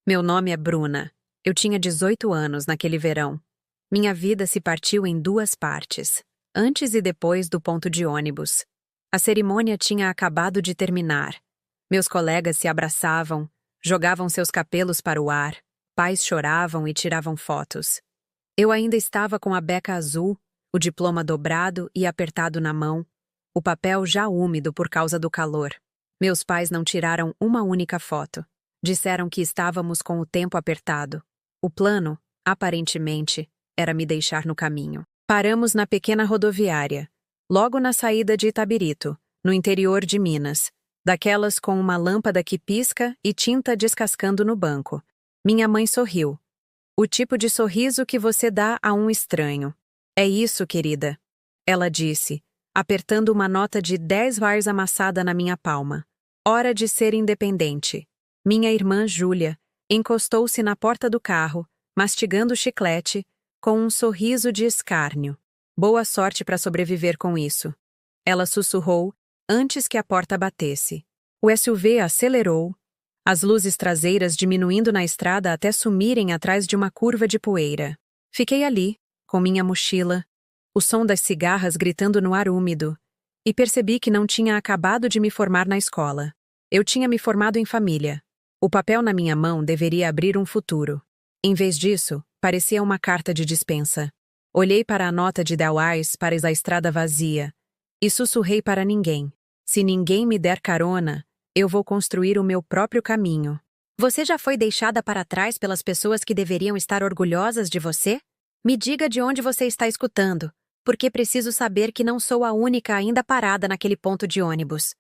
Meu nome é Bruna. Eu tinha 18 anos naquele verão. Minha vida se partiu em duas partes, antes e depois do ponto de ônibus. A cerimônia tinha acabado de terminar. Meus colegas se abraçavam, jogavam seus capelos para o ar, pais choravam e tiravam fotos. Eu ainda estava com a beca azul, o diploma dobrado e apertado na mão, o papel já úmido por causa do calor. Meus pais não tiraram uma única foto. Disseram que estávamos com o tempo apertado. O plano, aparentemente, era me deixar no caminho. Paramos na pequena rodoviária, logo na saída de Itabirito, no interior de Minas, daquelas com uma lâmpada que pisca e tinta descascando no banco. Minha mãe sorriu. O tipo de sorriso que você dá a um estranho. É isso, querida. Ela disse, apertando uma nota de 10 reais amassada na minha palma. Hora de ser independente. Minha irmã Júlia encostou-se na porta do carro, mastigando chiclete, com um sorriso de escárnio. Boa sorte para sobreviver com isso. Ela sussurrou antes que a porta batesse. O SUV acelerou, as luzes traseiras diminuindo na estrada até sumirem atrás de uma curva de poeira. Fiquei ali, com minha mochila, o som das cigarras gritando no ar úmido, e percebi que não tinha acabado de me formar na escola. Eu tinha me formado em família. O papel na minha mão deveria abrir um futuro. Em vez disso, parecia uma carta de dispensa. Olhei para a nota de 10 reais para a estrada vazia e sussurrei para ninguém. Se ninguém me der carona, eu vou construir o meu próprio caminho. Você já foi deixada para trás pelas pessoas que deveriam estar orgulhosas de você? Me diga de onde você está escutando, porque preciso saber que não sou a única ainda parada naquele ponto de ônibus.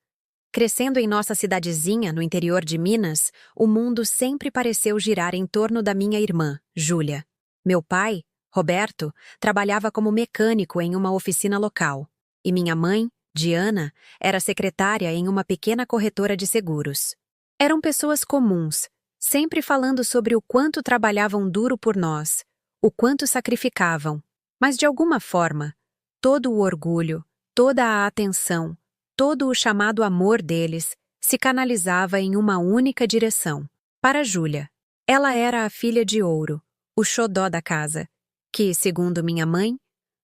Crescendo em nossa cidadezinha, no interior de Minas, o mundo sempre pareceu girar em torno da minha irmã, Júlia. Meu pai, Roberto, trabalhava como mecânico em uma oficina local. E minha mãe, Diana, era secretária em uma pequena corretora de seguros. Eram pessoas comuns, sempre falando sobre o quanto trabalhavam duro por nós, o quanto sacrificavam. Mas de alguma forma, todo o orgulho, toda a atenção, todo o chamado amor deles se canalizava em uma única direção, para Júlia. Ela era a filha de ouro, o xodó da casa, que, segundo minha mãe,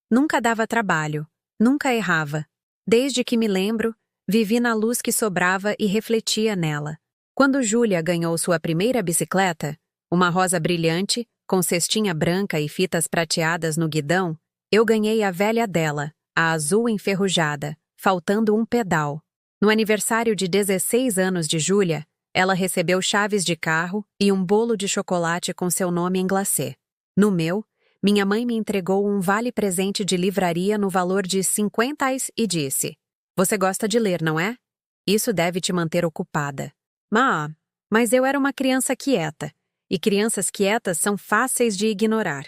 nunca dava trabalho, nunca errava. Desde que me lembro, vivi na luz que sobrava e refletia nela. Quando Júlia ganhou sua primeira bicicleta, uma rosa brilhante, com cestinha branca e fitas prateadas no guidão, eu ganhei a velha dela, a azul enferrujada, faltando um pedal. No aniversário de 16 anos de Júlia, ela recebeu chaves de carro e um bolo de chocolate com seu nome em glacê. No meu, minha mãe me entregou um vale-presente de livraria no valor de 50 reais e disse: "Você gosta de ler, não é? Isso deve te manter ocupada." Mas eu era uma criança quieta, e crianças quietas são fáceis de ignorar.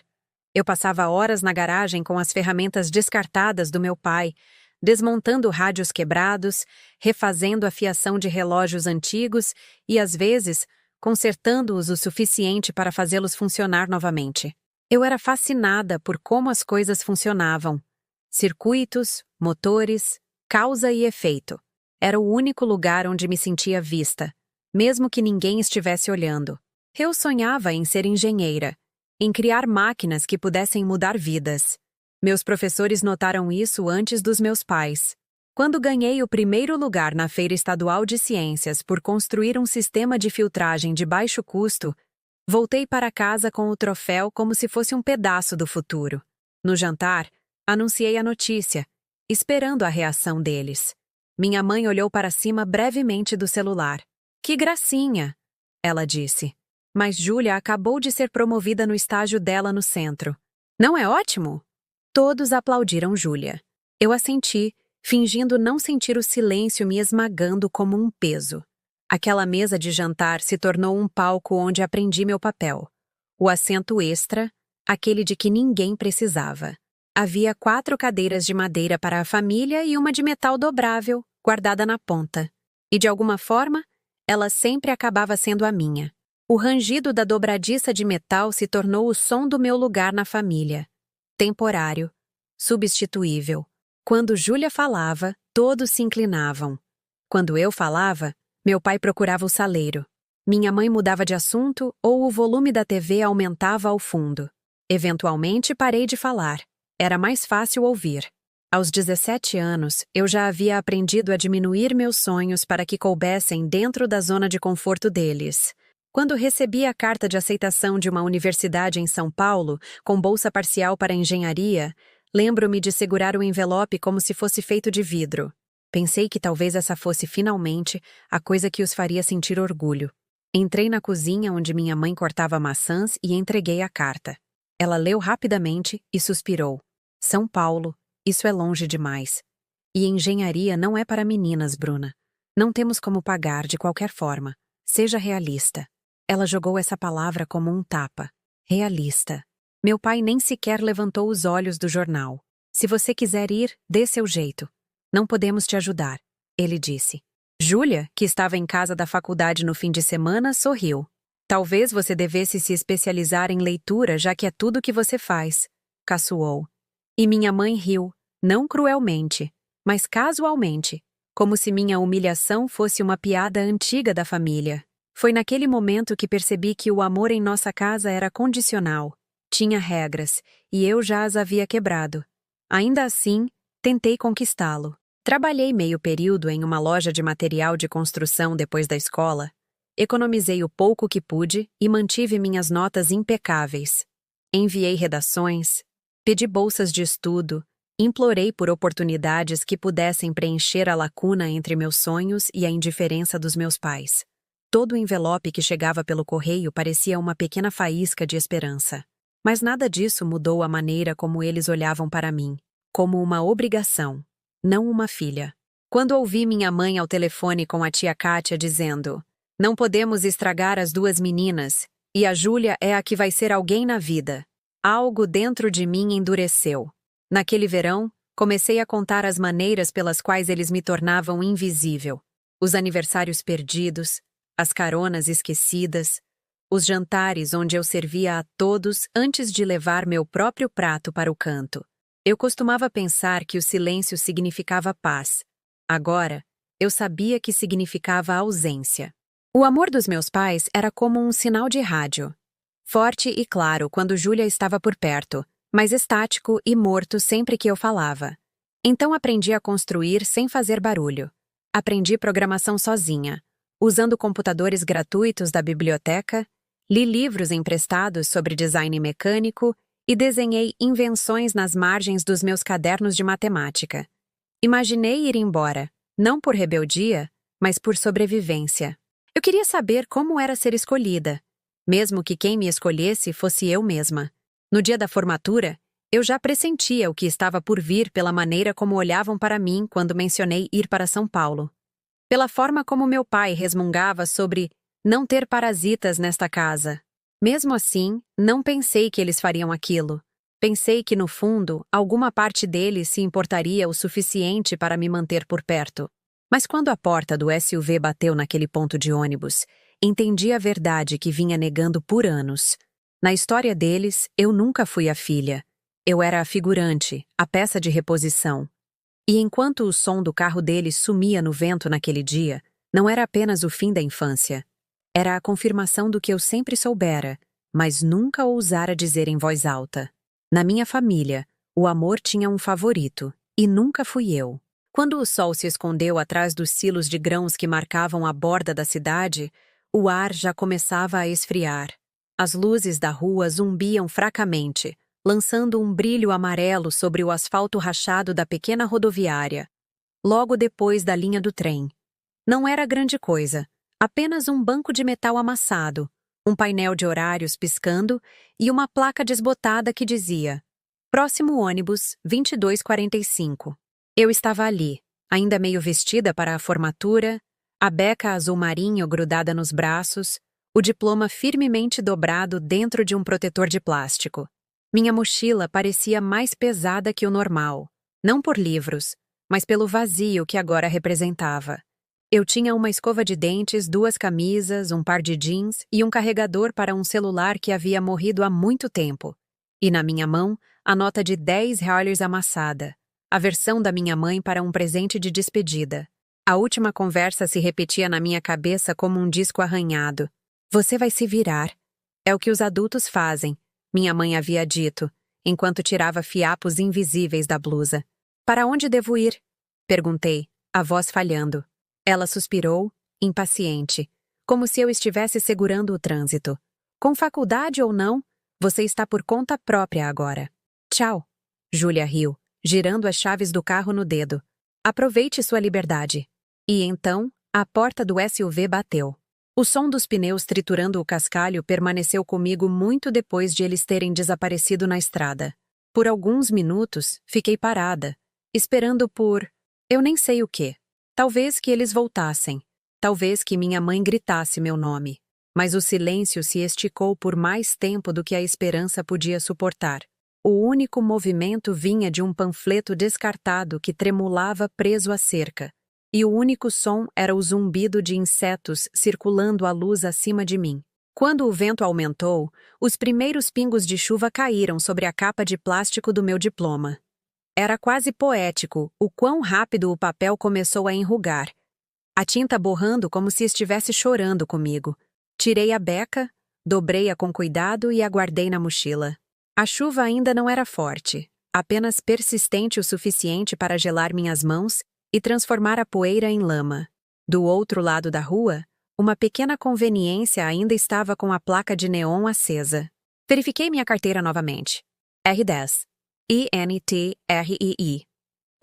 Eu passava horas na garagem com as ferramentas descartadas do meu pai, desmontando rádios quebrados, refazendo a fiação de relógios antigos e, às vezes, consertando-os o suficiente para fazê-los funcionar novamente. Eu era fascinada por como as coisas funcionavam. Circuitos, motores, causa e efeito. Era o único lugar onde me sentia vista, mesmo que ninguém estivesse olhando. Eu sonhava em ser engenheira, em criar máquinas que pudessem mudar vidas. Meus professores notaram isso antes dos meus pais. Quando ganhei o primeiro lugar na Feira Estadual de Ciências por construir um sistema de filtragem de baixo custo, voltei para casa com o troféu como se fosse um pedaço do futuro. No jantar, anunciei a notícia, esperando a reação deles. Minha mãe olhou para cima brevemente do celular. "Que gracinha!" ela disse. Mas Júlia acabou de ser promovida no estágio dela no centro. "Não é ótimo?" Todos aplaudiram Júlia. Eu assenti, fingindo não sentir o silêncio me esmagando como um peso. Aquela mesa de jantar se tornou um palco onde aprendi meu papel. O assento extra, aquele de que ninguém precisava. Havia 4 cadeiras de madeira para a família e uma de metal dobrável, guardada na ponta. E de alguma forma, ela sempre acabava sendo a minha. O rangido da dobradiça de metal se tornou o som do meu lugar na família. Temporário, substituível. Quando Júlia falava, todos se inclinavam. Quando eu falava, meu pai procurava o saleiro. Minha mãe mudava de assunto ou o volume da TV aumentava ao fundo. Eventualmente parei de falar. Era mais fácil ouvir. Aos 17 anos, eu já havia aprendido a diminuir meus sonhos para que coubessem dentro da zona de conforto deles. Quando recebi a carta de aceitação de uma universidade em São Paulo, com bolsa parcial para engenharia, lembro-me de segurar o envelope como se fosse feito de vidro. Pensei que talvez essa fosse finalmente a coisa que os faria sentir orgulho. Entrei na cozinha onde minha mãe cortava maçãs e entreguei a carta. Ela leu rapidamente e suspirou. São Paulo, isso é longe demais. E engenharia não é para meninas, Bruna. Não temos como pagar de qualquer forma. Seja realista. Ela jogou essa palavra como um tapa. Realista. Meu pai nem sequer levantou os olhos do jornal. Se você quiser ir, dê seu jeito. Não podemos te ajudar, ele disse. Júlia, que estava em casa da faculdade no fim de semana, sorriu. Talvez você devesse se especializar em leitura, já que é tudo que você faz, caçoou. E minha mãe riu, não cruelmente, mas casualmente, como se minha humilhação fosse uma piada antiga da família. Foi naquele momento que percebi que o amor em nossa casa era condicional, tinha regras, e eu já as havia quebrado. Ainda assim, tentei conquistá-lo. Trabalhei meio período em uma loja de material de construção depois da escola. Economizei o pouco que pude e mantive minhas notas impecáveis. Enviei redações, pedi bolsas de estudo, implorei por oportunidades que pudessem preencher a lacuna entre meus sonhos e a indiferença dos meus pais. Todo o envelope que chegava pelo correio parecia uma pequena faísca de esperança. Mas nada disso mudou a maneira como eles olhavam para mim, como uma obrigação, não uma filha. Quando ouvi minha mãe ao telefone com a tia Kátia dizendo: "Não podemos estragar as duas meninas, e a Júlia é a que vai ser alguém na vida", algo dentro de mim endureceu. Naquele verão, comecei a contar as maneiras pelas quais eles me tornavam invisível. Os aniversários perdidos, as caronas esquecidas, os jantares onde eu servia a todos antes de levar meu próprio prato para o canto. Eu costumava pensar que o silêncio significava paz. Agora, eu sabia que significava ausência. O amor dos meus pais era como um sinal de rádio. Forte e claro quando Júlia estava por perto, mas estático e morto sempre que eu falava. Então aprendi a construir sem fazer barulho. Aprendi programação sozinha, usando computadores gratuitos da biblioteca, li livros emprestados sobre design mecânico e desenhei invenções nas margens dos meus cadernos de matemática. Imaginei ir embora, não por rebeldia, mas por sobrevivência. Eu queria saber como era ser escolhida, mesmo que quem me escolhesse fosse eu mesma. No dia da formatura, eu já pressentia o que estava por vir pela maneira como olhavam para mim quando mencionei ir para São Paulo. Pela forma como meu pai resmungava sobre não ter parasitas nesta casa. Mesmo assim, não pensei que eles fariam aquilo. Pensei que, no fundo, alguma parte deles se importaria o suficiente para me manter por perto. Mas quando a porta do SUV bateu naquele ponto de ônibus, entendi a verdade que vinha negando por anos. Na história deles, eu nunca fui a filha. Eu era a figurante, a peça de reposição. E enquanto o som do carro deles sumia no vento naquele dia, não era apenas o fim da infância. Era a confirmação do que eu sempre soubera, mas nunca ousara dizer em voz alta. Na minha família, o amor tinha um favorito, e nunca fui eu. Quando o sol se escondeu atrás dos silos de grãos que marcavam a borda da cidade, o ar já começava a esfriar. As luzes da rua zumbiam fracamente, lançando um brilho amarelo sobre o asfalto rachado da pequena rodoviária, logo depois da linha do trem. Não era grande coisa, apenas um banco de metal amassado, um painel de horários piscando e uma placa desbotada que dizia: "Próximo ônibus, 22h45. Eu estava ali, ainda meio vestida para a formatura, a beca azul marinho grudada nos braços, o diploma firmemente dobrado dentro de um protetor de plástico. Minha mochila parecia mais pesada que o normal, não por livros, mas pelo vazio que agora representava. Eu tinha uma escova de dentes, 2 camisas, um par de jeans e um carregador para um celular que havia morrido há muito tempo. E na minha mão, a nota de $10 amassada, a versão da minha mãe para um presente de despedida. A última conversa se repetia na minha cabeça como um disco arranhado. Você vai se virar. É o que os adultos fazem, minha mãe havia dito, enquanto tirava fiapos invisíveis da blusa. Para onde devo ir? Perguntei, a voz falhando. Ela suspirou, impaciente, como se eu estivesse segurando o trânsito. Com faculdade ou não, você está por conta própria agora. Tchau. Júlia riu, girando as chaves do carro no dedo. Aproveite sua liberdade. E então, a porta do SUV bateu. O som dos pneus triturando o cascalho permaneceu comigo muito depois de eles terem desaparecido na estrada. Por alguns minutos, fiquei parada, esperando por... eu nem sei o quê. Talvez que eles voltassem. Talvez que minha mãe gritasse meu nome. Mas o silêncio se esticou por mais tempo do que a esperança podia suportar. O único movimento vinha de um panfleto descartado que tremulava preso à cerca. E o único som era o zumbido de insetos circulando à luz acima de mim. Quando o vento aumentou, os primeiros pingos de chuva caíram sobre a capa de plástico do meu diploma. Era quase poético o quão rápido o papel começou a enrugar. A tinta borrando como se estivesse chorando comigo. Tirei a beca, dobrei-a com cuidado e a guardei na mochila. A chuva ainda não era forte, apenas persistente o suficiente para gelar minhas mãos e transformar a poeira em lama. Do outro lado da rua, uma pequena conveniência ainda estava com a placa de neon acesa. Verifiquei minha carteira novamente. R10. INTRII.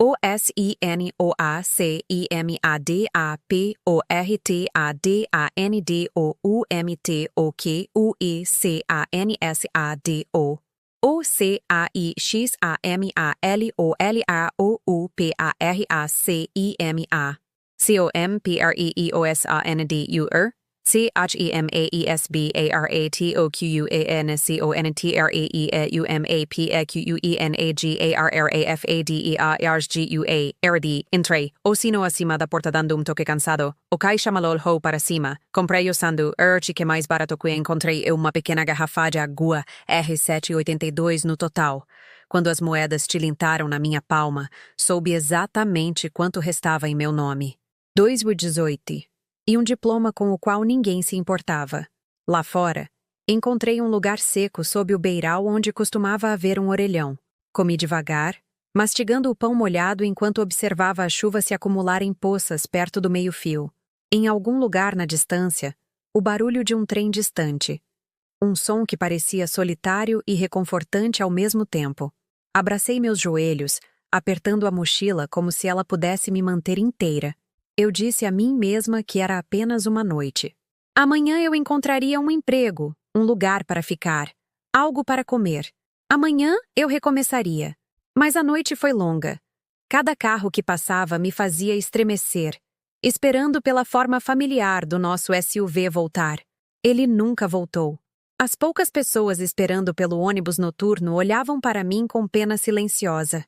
OSINOACIMADAPORTADANIDOUMTOQUICANSADO. OCAIXAMALOUPARACIMA. COMPREEOSANDUR. CHEMAESBARATOQUENCIOUMAPEQUENAGARFADEARGUA Intrei, o sino acima da porta dando toque cansado, o caixa malol ho para cima, comprei o sandu, que mais barato que encontrei uma pequena garrafa de água R$7,82 no total. Quando as moedas tilintaram na minha palma, soube exatamente quanto restava em meu nome. 2,18. E um diploma com o qual ninguém se importava. Lá fora, encontrei um lugar seco sob o beiral onde costumava haver um orelhão. Comi devagar, mastigando o pão molhado enquanto observava a chuva se acumular em poças perto do meio-fio. Em algum lugar na distância, o barulho de um trem distante. Um som que parecia solitário e reconfortante ao mesmo tempo. Abracei meus joelhos, apertando a mochila como se ela pudesse me manter inteira. Eu disse a mim mesma que era apenas uma noite. Amanhã eu encontraria um emprego, um lugar para ficar, algo para comer. Amanhã eu recomeçaria. Mas a noite foi longa. Cada carro que passava me fazia estremecer, esperando pela forma familiar do nosso SUV voltar. Ele nunca voltou. As poucas pessoas esperando pelo ônibus noturno olhavam para mim com pena silenciosa.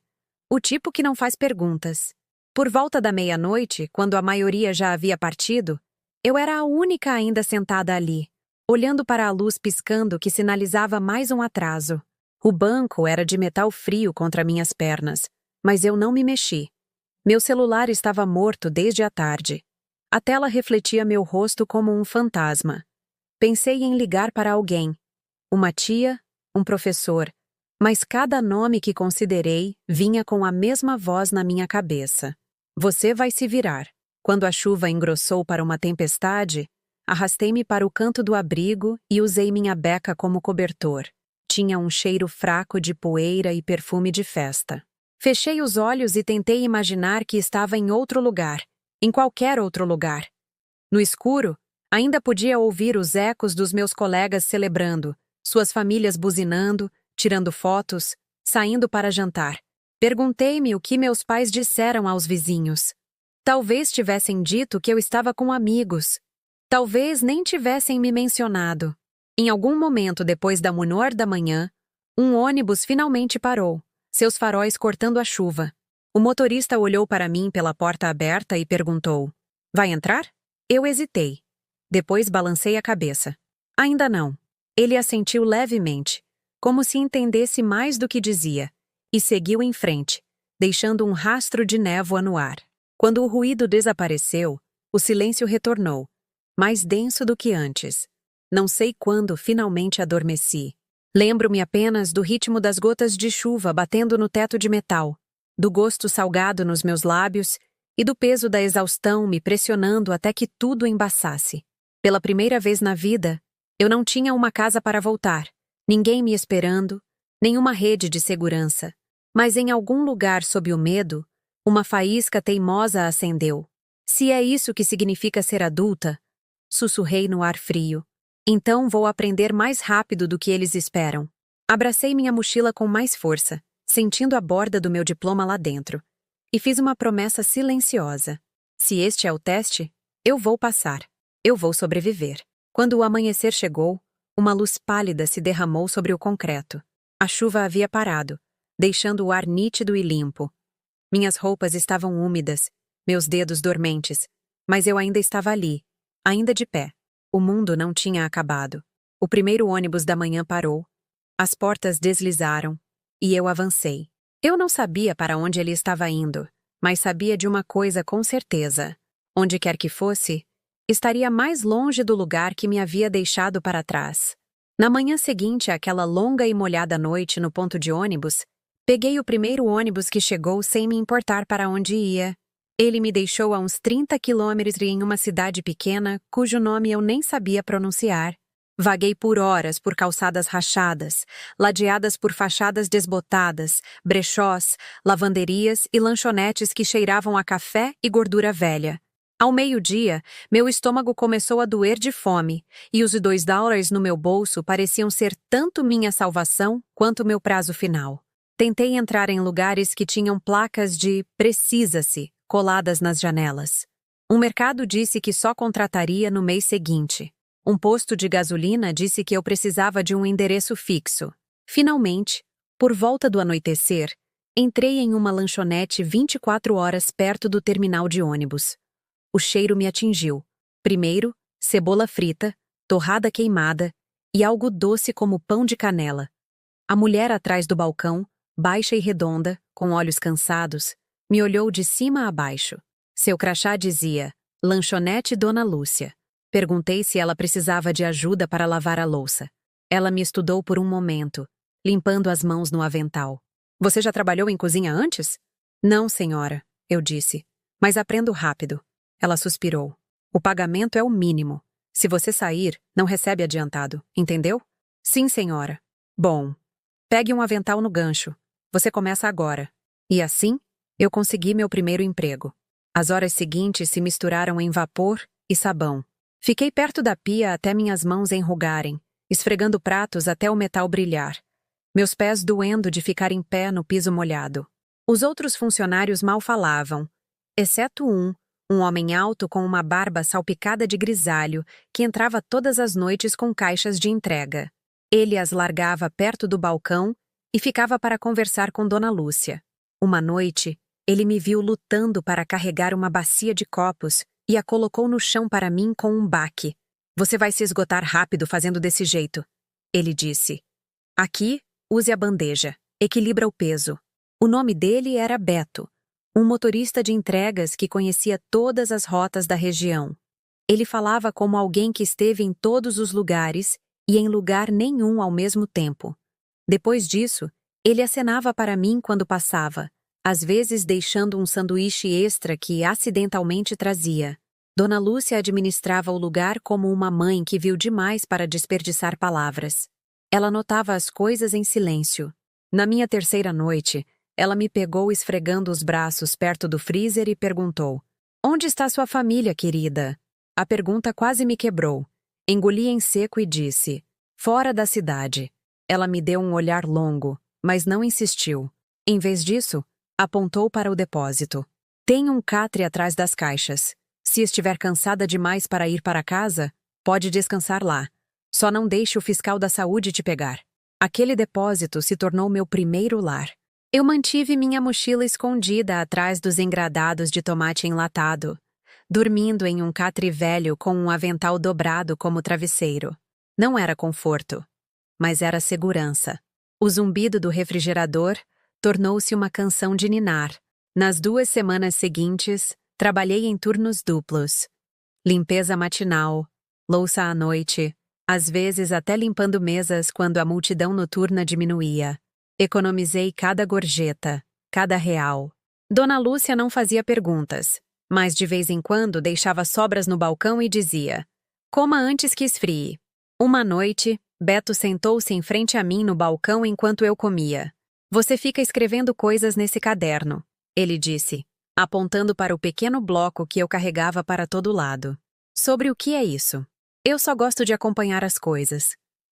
O tipo que não faz perguntas. Por volta da meia-noite, quando a maioria já havia partido, eu era a única ainda sentada ali, olhando para a luz piscando que sinalizava mais um atraso. O banco era de metal frio contra minhas pernas, mas eu não me mexi. Meu celular estava morto desde a tarde. A tela refletia meu rosto como um fantasma. Pensei em ligar para alguém. Uma tia, um professor, mas cada nome que considerei vinha com a mesma voz na minha cabeça. Você vai se virar. Quando a chuva engrossou para uma tempestade, arrastei-me para o canto do abrigo e usei minha beca como cobertor. Tinha um cheiro fraco de poeira e perfume de festa. Fechei os olhos e tentei imaginar que estava em outro lugar, em qualquer outro lugar. No escuro, ainda podia ouvir os ecos dos meus colegas celebrando, suas famílias buzinando, tirando fotos, saindo para jantar. Perguntei-me o que meus pais disseram aos vizinhos. Talvez tivessem dito que eu estava com amigos. Talvez nem tivessem me mencionado. Em algum momento depois da 1h da manhã, um ônibus finalmente parou, seus faróis cortando a chuva. O motorista olhou para mim pela porta aberta e perguntou: "Vai entrar?" Eu hesitei. Depois balancei a cabeça. Ainda não. Ele assentiu levemente, como se entendesse mais do que dizia, e seguiu em frente, deixando um rastro de névoa no ar. Quando o ruído desapareceu, o silêncio retornou, mais denso do que antes. Não sei quando finalmente adormeci. Lembro-me apenas do ritmo das gotas de chuva batendo no teto de metal, do gosto salgado nos meus lábios e do peso da exaustão me pressionando até que tudo embaçasse. Pela primeira vez na vida, eu não tinha uma casa para voltar, ninguém me esperando, nenhuma rede de segurança. Mas em algum lugar sob o medo, uma faísca teimosa acendeu. Se é isso que significa ser adulta, sussurrei no ar frio. Então vou aprender mais rápido do que eles esperam. Abracei minha mochila com mais força, sentindo a borda do meu diploma lá dentro. E fiz uma promessa silenciosa. Se este é o teste, eu vou passar. Eu vou sobreviver. Quando o amanhecer chegou, uma luz pálida se derramou sobre o concreto. A chuva havia parado, deixando o ar nítido e limpo. Minhas roupas estavam úmidas, meus dedos dormentes, mas eu ainda estava ali, ainda de pé. O mundo não tinha acabado. O primeiro ônibus da manhã parou, as portas deslizaram, e eu avancei. Eu não sabia para onde ele estava indo, mas sabia de uma coisa com certeza. Onde quer que fosse, estaria mais longe do lugar que me havia deixado para trás. Na manhã seguinte àquela longa e molhada noite no ponto de ônibus, peguei o primeiro ônibus que chegou sem me importar para onde ia. Ele me deixou a uns 30 quilômetros em uma cidade pequena cujo nome eu nem sabia pronunciar. Vaguei por horas por calçadas rachadas, ladeadas por fachadas desbotadas, brechós, lavanderias e lanchonetes que cheiravam a café e gordura velha. Ao meio-dia, meu estômago começou a doer de fome, e os $2 no meu bolso pareciam ser tanto minha salvação quanto meu prazo final. Tentei entrar em lugares que tinham placas de "precisa-se" coladas nas janelas. Um mercado disse que só contrataria no mês seguinte. Um posto de gasolina disse que eu precisava de um endereço fixo. Finalmente, por volta do anoitecer, entrei em uma lanchonete 24 horas perto do terminal de ônibus. O cheiro me atingiu. Primeiro, cebola frita, torrada queimada e algo doce como pão de canela. A mulher atrás do balcão, baixa e redonda, com olhos cansados, me olhou de cima a baixo. Seu crachá dizia, Lanchonete Dona Lúcia. Perguntei se ela precisava de ajuda para lavar a louça. Ela me estudou por um momento, limpando as mãos no avental. Você já trabalhou em cozinha antes? Não, senhora, eu disse. Mas aprendo rápido. Ela suspirou. O pagamento é o mínimo. Se você sair, não recebe adiantado, entendeu? Sim, senhora. Bom, pegue um avental no gancho. Você começa agora. E assim, eu consegui meu primeiro emprego. As horas seguintes se misturaram em vapor e sabão. Fiquei perto da pia até minhas mãos enrugarem, esfregando pratos até o metal brilhar. Meus pés doendo de ficar em pé no piso molhado. Os outros funcionários mal falavam, exceto um homem alto com uma barba salpicada de grisalho, que entrava todas as noites com caixas de entrega. Ele as largava perto do balcão e ficava para conversar com Dona Lúcia. Uma noite, ele me viu lutando para carregar uma bacia de copos e a colocou no chão para mim com um baque. Você vai se esgotar rápido fazendo desse jeito, ele disse. Aqui, use a bandeja. Equilibra o peso. O nome dele era Beto, um motorista de entregas que conhecia todas as rotas da região. Ele falava como alguém que esteve em todos os lugares e em lugar nenhum ao mesmo tempo. Depois disso, ele acenava para mim quando passava, às vezes deixando um sanduíche extra que acidentalmente trazia. Dona Lúcia administrava o lugar como uma mãe que viu demais para desperdiçar palavras. Ela notava as coisas em silêncio. Na minha terceira noite, ela me pegou esfregando os braços perto do freezer e perguntou: Onde está sua família, querida? A pergunta quase me quebrou. Engoli em seco e disse: Fora da cidade. Ela me deu um olhar longo, mas não insistiu. Em vez disso, apontou para o depósito. Tem um catre atrás das caixas. Se estiver cansada demais para ir para casa, pode descansar lá. Só não deixe o fiscal da saúde te pegar. Aquele depósito se tornou meu primeiro lar. Eu mantive minha mochila escondida atrás dos engradados de tomate enlatado, dormindo em um catre velho com um avental dobrado como travesseiro. Não era conforto, mas era segurança. O zumbido do refrigerador tornou-se uma canção de ninar. Nas 2 semanas seguintes, trabalhei em turnos duplos. Limpeza matinal, louça à noite, às vezes até limpando mesas quando a multidão noturna diminuía. Economizei cada gorjeta, cada real. Dona Lúcia não fazia perguntas, mas de vez em quando deixava sobras no balcão e dizia: "Coma antes que esfrie." Uma noite, Beto sentou-se em frente a mim no balcão enquanto eu comia. "Você fica escrevendo coisas nesse caderno", ele disse, apontando para o pequeno bloco que eu carregava para todo lado. "Sobre o que é isso?" "Eu só gosto de acompanhar as coisas",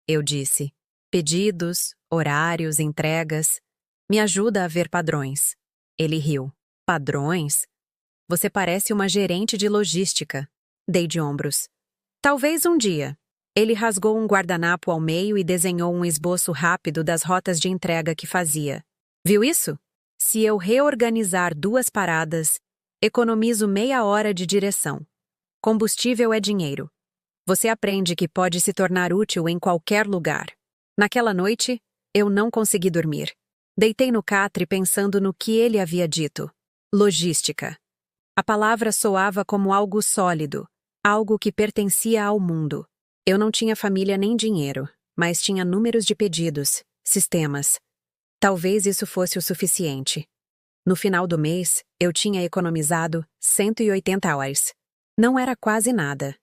eu disse. "Pedidos, horários, entregas. Me ajuda a ver padrões." Ele riu. "Padrões? Você parece uma gerente de logística." Dei de ombros. "Talvez um dia." Ele rasgou um guardanapo ao meio e desenhou um esboço rápido das rotas de entrega que fazia. "Viu isso? Se eu reorganizar 2 paradas, economizo meia hora de direção. Combustível é dinheiro. Você aprende que pode se tornar útil em qualquer lugar." Naquela noite, eu não consegui dormir. Deitei no catre pensando no que ele havia dito. Logística. A palavra soava como algo sólido, algo que pertencia ao mundo. Eu não tinha família nem dinheiro, mas tinha números de pedidos, sistemas. Talvez isso fosse o suficiente. No final do mês, eu tinha economizado 180 horas. Não era quase nada,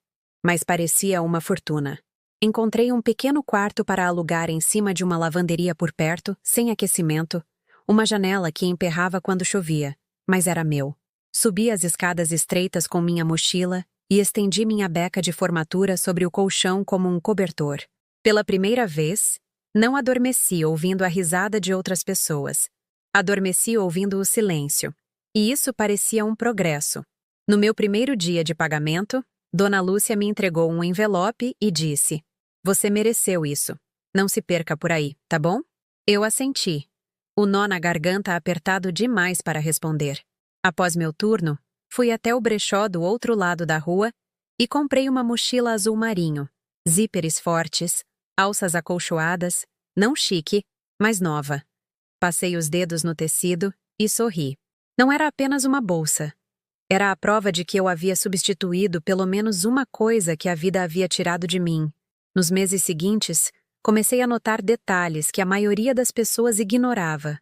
mas parecia uma fortuna. Encontrei um pequeno quarto para alugar em cima de uma lavanderia por perto, sem aquecimento, uma janela que emperrava quando chovia, mas era meu. Subi as escadas estreitas com minha mochila e estendi minha beca de formatura sobre o colchão como um cobertor. Pela primeira vez, não adormeci ouvindo a risada de outras pessoas. Adormeci ouvindo o silêncio, e isso parecia um progresso. No meu primeiro dia de pagamento, Dona Lúcia me entregou um envelope e disse: "Você mereceu isso. Não se perca por aí, tá bom?" Eu assenti, o nó na garganta apertado demais para responder. Após meu turno, fui até o brechó do outro lado da rua e comprei uma mochila azul marinho, zíperes fortes, alças acolchoadas, não chique, mas nova. Passei os dedos no tecido e sorri. Não era apenas uma bolsa. Era a prova de que eu havia substituído pelo menos uma coisa que a vida havia tirado de mim. Nos meses seguintes, comecei a notar detalhes que a maioria das pessoas ignorava.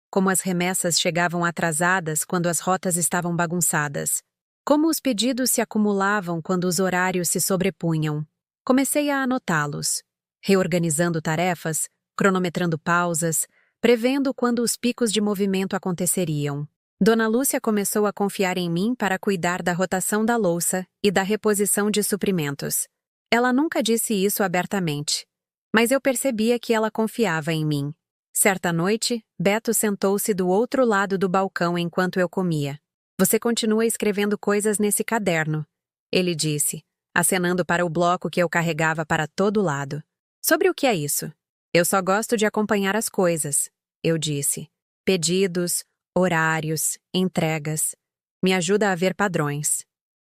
Como as remessas chegavam atrasadas quando as rotas estavam bagunçadas. Como os pedidos se acumulavam quando os horários se sobrepunham. Comecei a anotá-los, reorganizando tarefas, cronometrando pausas, prevendo quando os picos de movimento aconteceriam. Dona Lúcia começou a confiar em mim para cuidar da rotação da louça e da reposição de suprimentos. Ela nunca disse isso abertamente, mas eu percebia que ela confiava em mim. Certa noite, Beto sentou-se do outro lado do balcão enquanto eu comia. "Você continua escrevendo coisas nesse caderno", ele disse, acenando para o bloco que eu carregava para todo lado. "Sobre o que é isso?" "Eu só gosto de acompanhar as coisas", eu disse. "Pedidos, horários, entregas. Me ajuda a ver padrões."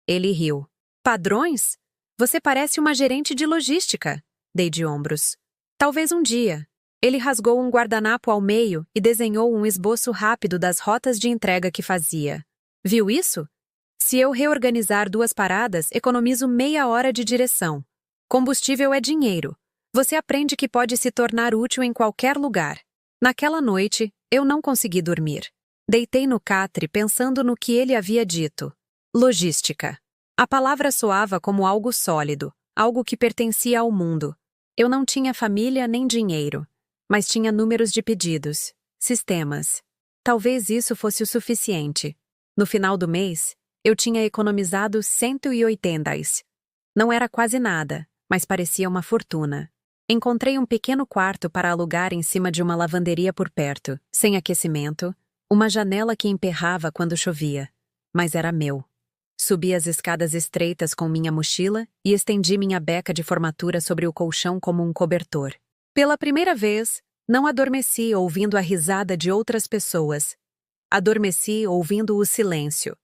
Ele riu. "Padrões? Você parece uma gerente de logística." Dei de ombros. "Talvez um dia." Ele rasgou um guardanapo ao meio e desenhou um esboço rápido das rotas de entrega que fazia. "Viu isso? Se eu reorganizar 2 paradas, economizo meia hora de direção. Combustível é dinheiro. Você aprende que pode se tornar útil em qualquer lugar." Naquela noite, eu não consegui dormir. Deitei no catre pensando no que ele havia dito. Logística. A palavra soava como algo sólido, algo que pertencia ao mundo. Eu não tinha família nem dinheiro, mas tinha números de pedidos, sistemas. Talvez isso fosse o suficiente. No final do mês, eu tinha economizado 180. Não era quase nada, mas parecia uma fortuna. Encontrei um pequeno quarto para alugar em cima de uma lavanderia por perto, sem aquecimento, uma janela que emperrava quando chovia, mas era meu. Subi as escadas estreitas com minha mochila e estendi minha beca de formatura sobre o colchão como um cobertor. Pela primeira vez, não adormeci ouvindo a risada de outras pessoas. Adormeci ouvindo o silêncio.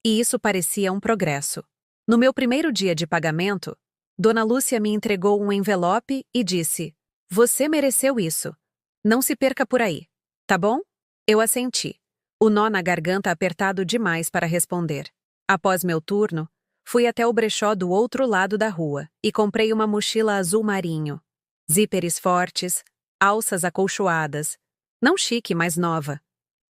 E isso parecia um progresso. No meu primeiro dia de pagamento, Dona Lúcia me entregou um envelope e disse: "Você mereceu isso. Não se perca por aí, tá bom?" Eu assenti, o nó na garganta apertado demais para responder. Após meu turno, Fui até o brechó do outro lado da rua e comprei uma mochila azul marinho. Zíperes fortes, alças acolchoadas. Não chique, mas nova.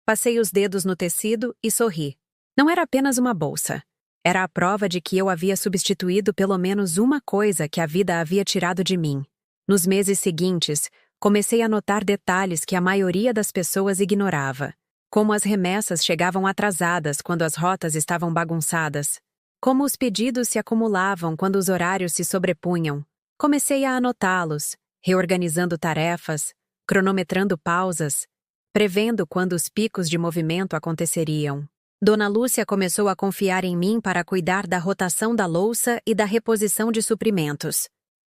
Passei os dedos no tecido e sorri. Não era apenas uma bolsa. Era a prova de que eu havia substituído pelo menos uma coisa que a vida havia tirado de mim. Nos meses seguintes, comecei a notar detalhes que a maioria das pessoas ignorava. Como as remessas chegavam atrasadas quando as rotas estavam bagunçadas. Como os pedidos se acumulavam quando os horários se sobrepunham. Comecei a anotá-los, reorganizando tarefas, cronometrando pausas, prevendo quando os picos de movimento aconteceriam. Dona Lúcia começou a confiar em mim para cuidar da rotação da louça e da reposição de suprimentos.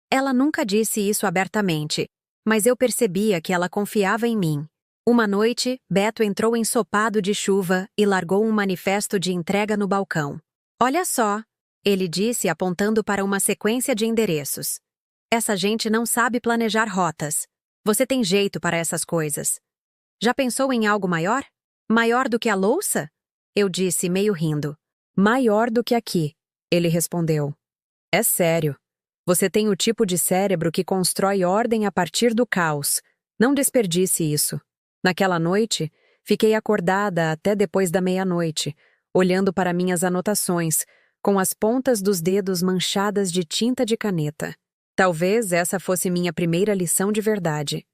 Ela nunca disse isso abertamente, mas eu percebia que ela confiava em mim. Uma noite, Beto entrou ensopado de chuva e largou um manifesto de entrega no balcão. Olha só, ele disse apontando para uma sequência de endereços. Essa gente não sabe planejar rotas. Você tem jeito para essas coisas. Já pensou em algo maior? Maior do que a louça? Eu disse, meio rindo. Maior do que aqui, ele respondeu. É sério. Você tem o tipo de cérebro que constrói ordem a partir do caos. Não desperdice isso. Naquela noite, fiquei acordada até depois da meia-noite, olhando para minhas anotações, com as pontas dos dedos manchadas de tinta de caneta. Talvez essa fosse minha primeira lição de verdade.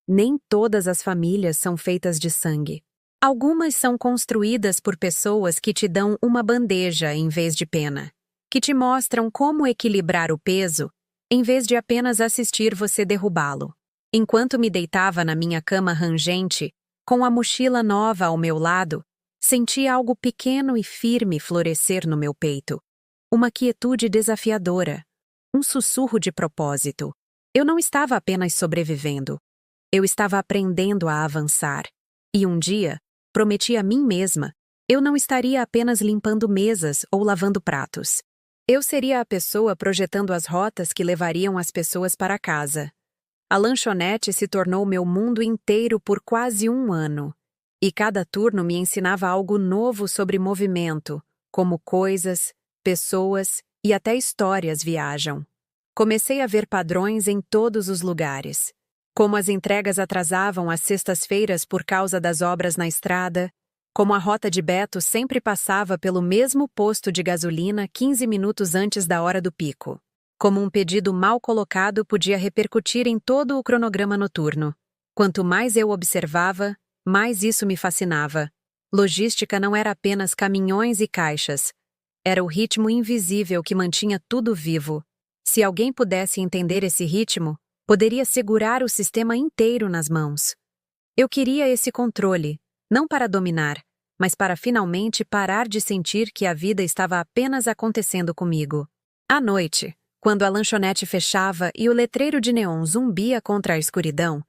Nem todas as famílias são feitas de sangue. Algumas são construídas por pessoas que te dão uma bandeja em vez de pena, que te mostram como equilibrar o peso, em vez de apenas assistir você derrubá-lo. Enquanto me deitava na minha cama rangente, com a mochila nova ao meu lado, senti algo pequeno e firme florescer no meu peito. Uma quietude desafiadora, um sussurro de propósito. Eu não estava apenas sobrevivendo. Eu estava aprendendo a avançar. E um dia, prometi a mim mesma, eu não estaria apenas limpando mesas ou lavando pratos. Eu seria a pessoa projetando as rotas que levariam as pessoas para casa. A lanchonete se tornou meu mundo inteiro por quase um ano. E cada turno me ensinava algo novo sobre movimento, como coisas, pessoas e até histórias viajam. Comecei a ver padrões em todos os lugares. Como as entregas atrasavam às sextas-feiras por causa das obras na estrada, como a rota de Beto sempre passava pelo mesmo posto de gasolina 15 minutos antes da hora do pico. Como um pedido mal colocado podia repercutir em todo o cronograma noturno. Quanto mais eu observava, mais isso me fascinava. Logística não era apenas caminhões e caixas. Era o ritmo invisível que mantinha tudo vivo. Se alguém pudesse entender esse ritmo, poderia segurar o sistema inteiro nas mãos. Eu queria esse controle, não para dominar, mas para finalmente parar de sentir que a vida estava apenas acontecendo comigo. À noite, quando a lanchonete fechava e o letreiro de neon zumbia contra a escuridão,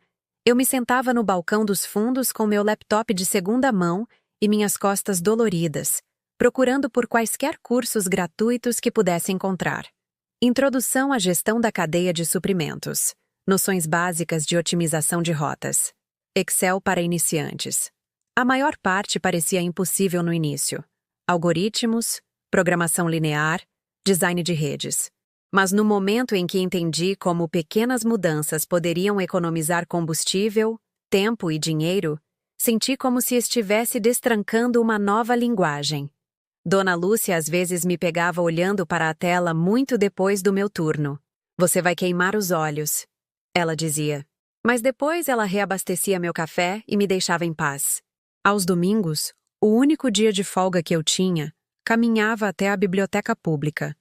eu me sentava no balcão dos fundos com meu laptop de segunda mão e minhas costas doloridas, procurando por quaisquer cursos gratuitos que pudesse encontrar. Introdução à gestão da cadeia de suprimentos. Noções básicas de otimização de rotas. Excel para iniciantes. A maior parte parecia impossível no início. Algoritmos, programação linear, design de redes. Mas no momento em que entendi como pequenas mudanças poderiam economizar combustível, tempo e dinheiro, senti como se estivesse destrancando uma nova linguagem. Dona Lúcia às vezes me pegava olhando para a tela muito depois do meu turno. Você vai queimar os olhos, ela dizia. Mas depois ela reabastecia meu café e me deixava em paz. Aos domingos, o único dia de folga que eu tinha, caminhava até a biblioteca pública.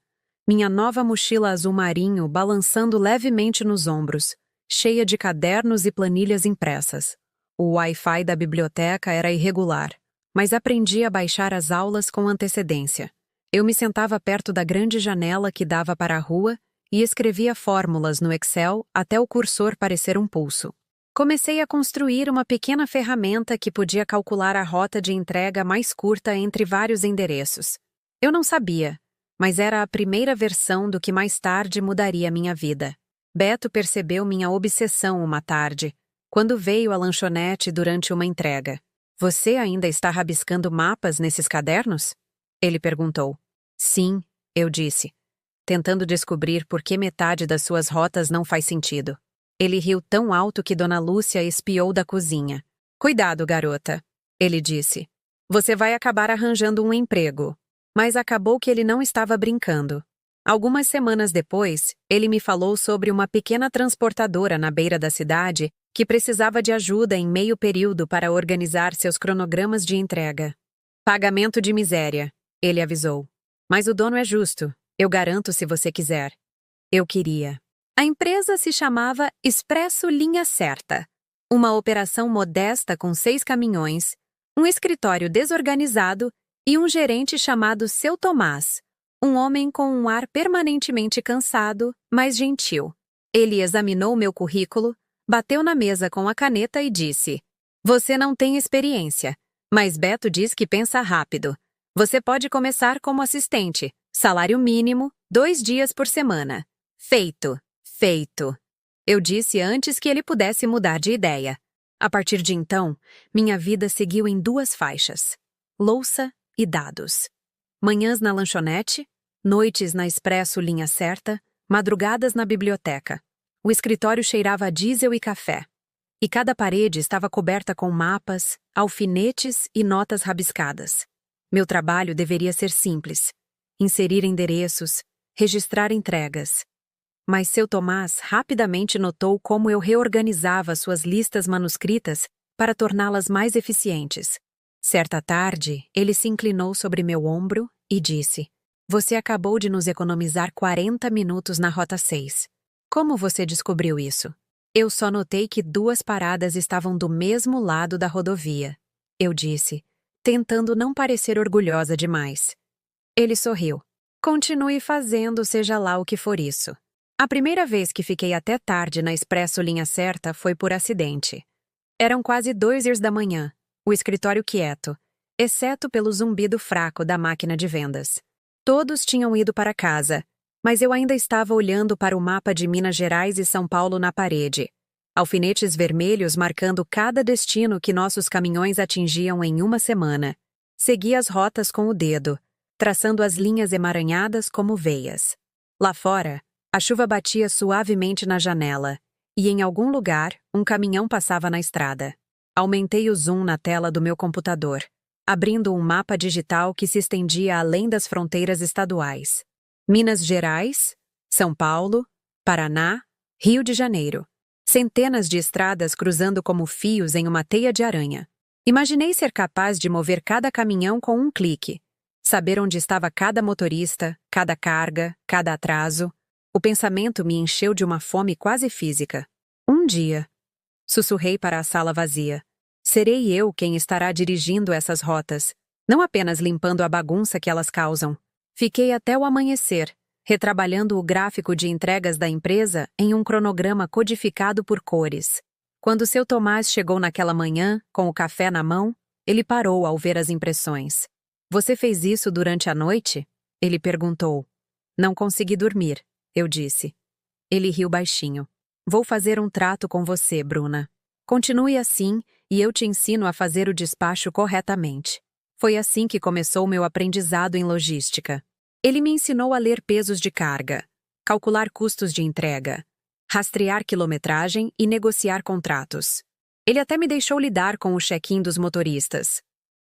Minha nova mochila azul marinho balançando levemente nos ombros, cheia de cadernos e planilhas impressas. O Wi-Fi da biblioteca era irregular, mas aprendi a baixar as aulas com antecedência. Eu me sentava perto da grande janela que dava para a rua e escrevia fórmulas no Excel até o cursor parecer um pulso. Comecei a construir uma pequena ferramenta que podia calcular a rota de entrega mais curta entre vários endereços. Eu não sabia, mas era a primeira versão do que mais tarde mudaria minha vida. Beto percebeu minha obsessão uma tarde, quando veio à lanchonete durante uma entrega. Você ainda está rabiscando mapas nesses cadernos? Ele perguntou. Sim, eu disse, tentando descobrir por que metade das suas rotas não faz sentido. Ele riu tão alto que Dona Lúcia espiou da cozinha. Cuidado, garota, ele disse. Você vai acabar arranjando um emprego. Mas acabou que ele não estava brincando. Algumas semanas depois, ele me falou sobre uma pequena transportadora na beira da cidade que precisava de ajuda em meio período para organizar seus cronogramas de entrega. Pagamento de miséria, ele avisou. Mas o dono é justo, eu garanto se você quiser. Eu queria. A empresa se chamava Expresso Linha Certa. Uma operação modesta com 6 caminhões, um escritório desorganizado e um gerente chamado Seu Tomás, um homem com um ar permanentemente cansado, mas gentil. Ele examinou meu currículo, bateu na mesa com a caneta e disse: Você não tem experiência, mas Beto diz que pensa rápido. Você pode começar como assistente, salário mínimo, 2 dias por semana. Feito, feito. Eu disse antes que ele pudesse mudar de ideia. A partir de então, minha vida seguiu em 2 faixas: louça e dados. Manhãs na lanchonete, noites na Expresso Linha Certa, madrugadas na biblioteca. O escritório cheirava a diesel e café. E cada parede estava coberta com mapas, alfinetes e notas rabiscadas. Meu trabalho deveria ser simples: inserir endereços, registrar entregas. Mas Seu Tomás rapidamente notou como eu reorganizava suas listas manuscritas para torná-las mais eficientes. Certa tarde, ele se inclinou sobre meu ombro e disse: Você acabou de nos economizar 40 minutos na Rota 6. Como você descobriu isso? Eu só notei que 2 paradas estavam do mesmo lado da rodovia. Eu disse, tentando não parecer orgulhosa demais. Ele sorriu. Continue fazendo seja lá o que for isso. A primeira vez que fiquei até tarde na Expresso Linha Certa foi por acidente. Eram quase 2 da manhã, o escritório quieto, exceto pelo zumbido fraco da máquina de vendas. Todos tinham ido para casa, mas eu ainda estava olhando para o mapa de Minas Gerais e São Paulo na parede, alfinetes vermelhos marcando cada destino que nossos caminhões atingiam em uma semana. Segui as rotas com o dedo, traçando as linhas emaranhadas como veias. Lá fora, a chuva batia suavemente na janela, e em algum lugar, um caminhão passava na estrada. Aumentei o zoom na tela do meu computador, abrindo um mapa digital que se estendia além das fronteiras estaduais. Minas Gerais, São Paulo, Paraná, Rio de Janeiro. Centenas de estradas cruzando como fios em uma teia de aranha. Imaginei ser capaz de mover cada caminhão com um clique, saber onde estava cada motorista, cada carga, cada atraso. O pensamento me encheu de uma fome quase física. Um dia, sussurrei para a sala vazia, serei eu quem estará dirigindo essas rotas, não apenas limpando a bagunça que elas causam. Fiquei até o amanhecer, retrabalhando o gráfico de entregas da empresa em um cronograma codificado por cores. Quando Seu Tomás chegou naquela manhã, com o café na mão, ele parou ao ver as impressões. Você fez isso durante a noite? Ele perguntou. Não consegui dormir, eu disse. Ele riu baixinho. Vou fazer um trato com você, Bruna. Continue assim e eu te ensino a fazer o despacho corretamente. Foi assim que começou meu aprendizado em logística. Ele me ensinou a ler pesos de carga, calcular custos de entrega, rastrear quilometragem e negociar contratos. Ele até me deixou lidar com o check-in dos motoristas.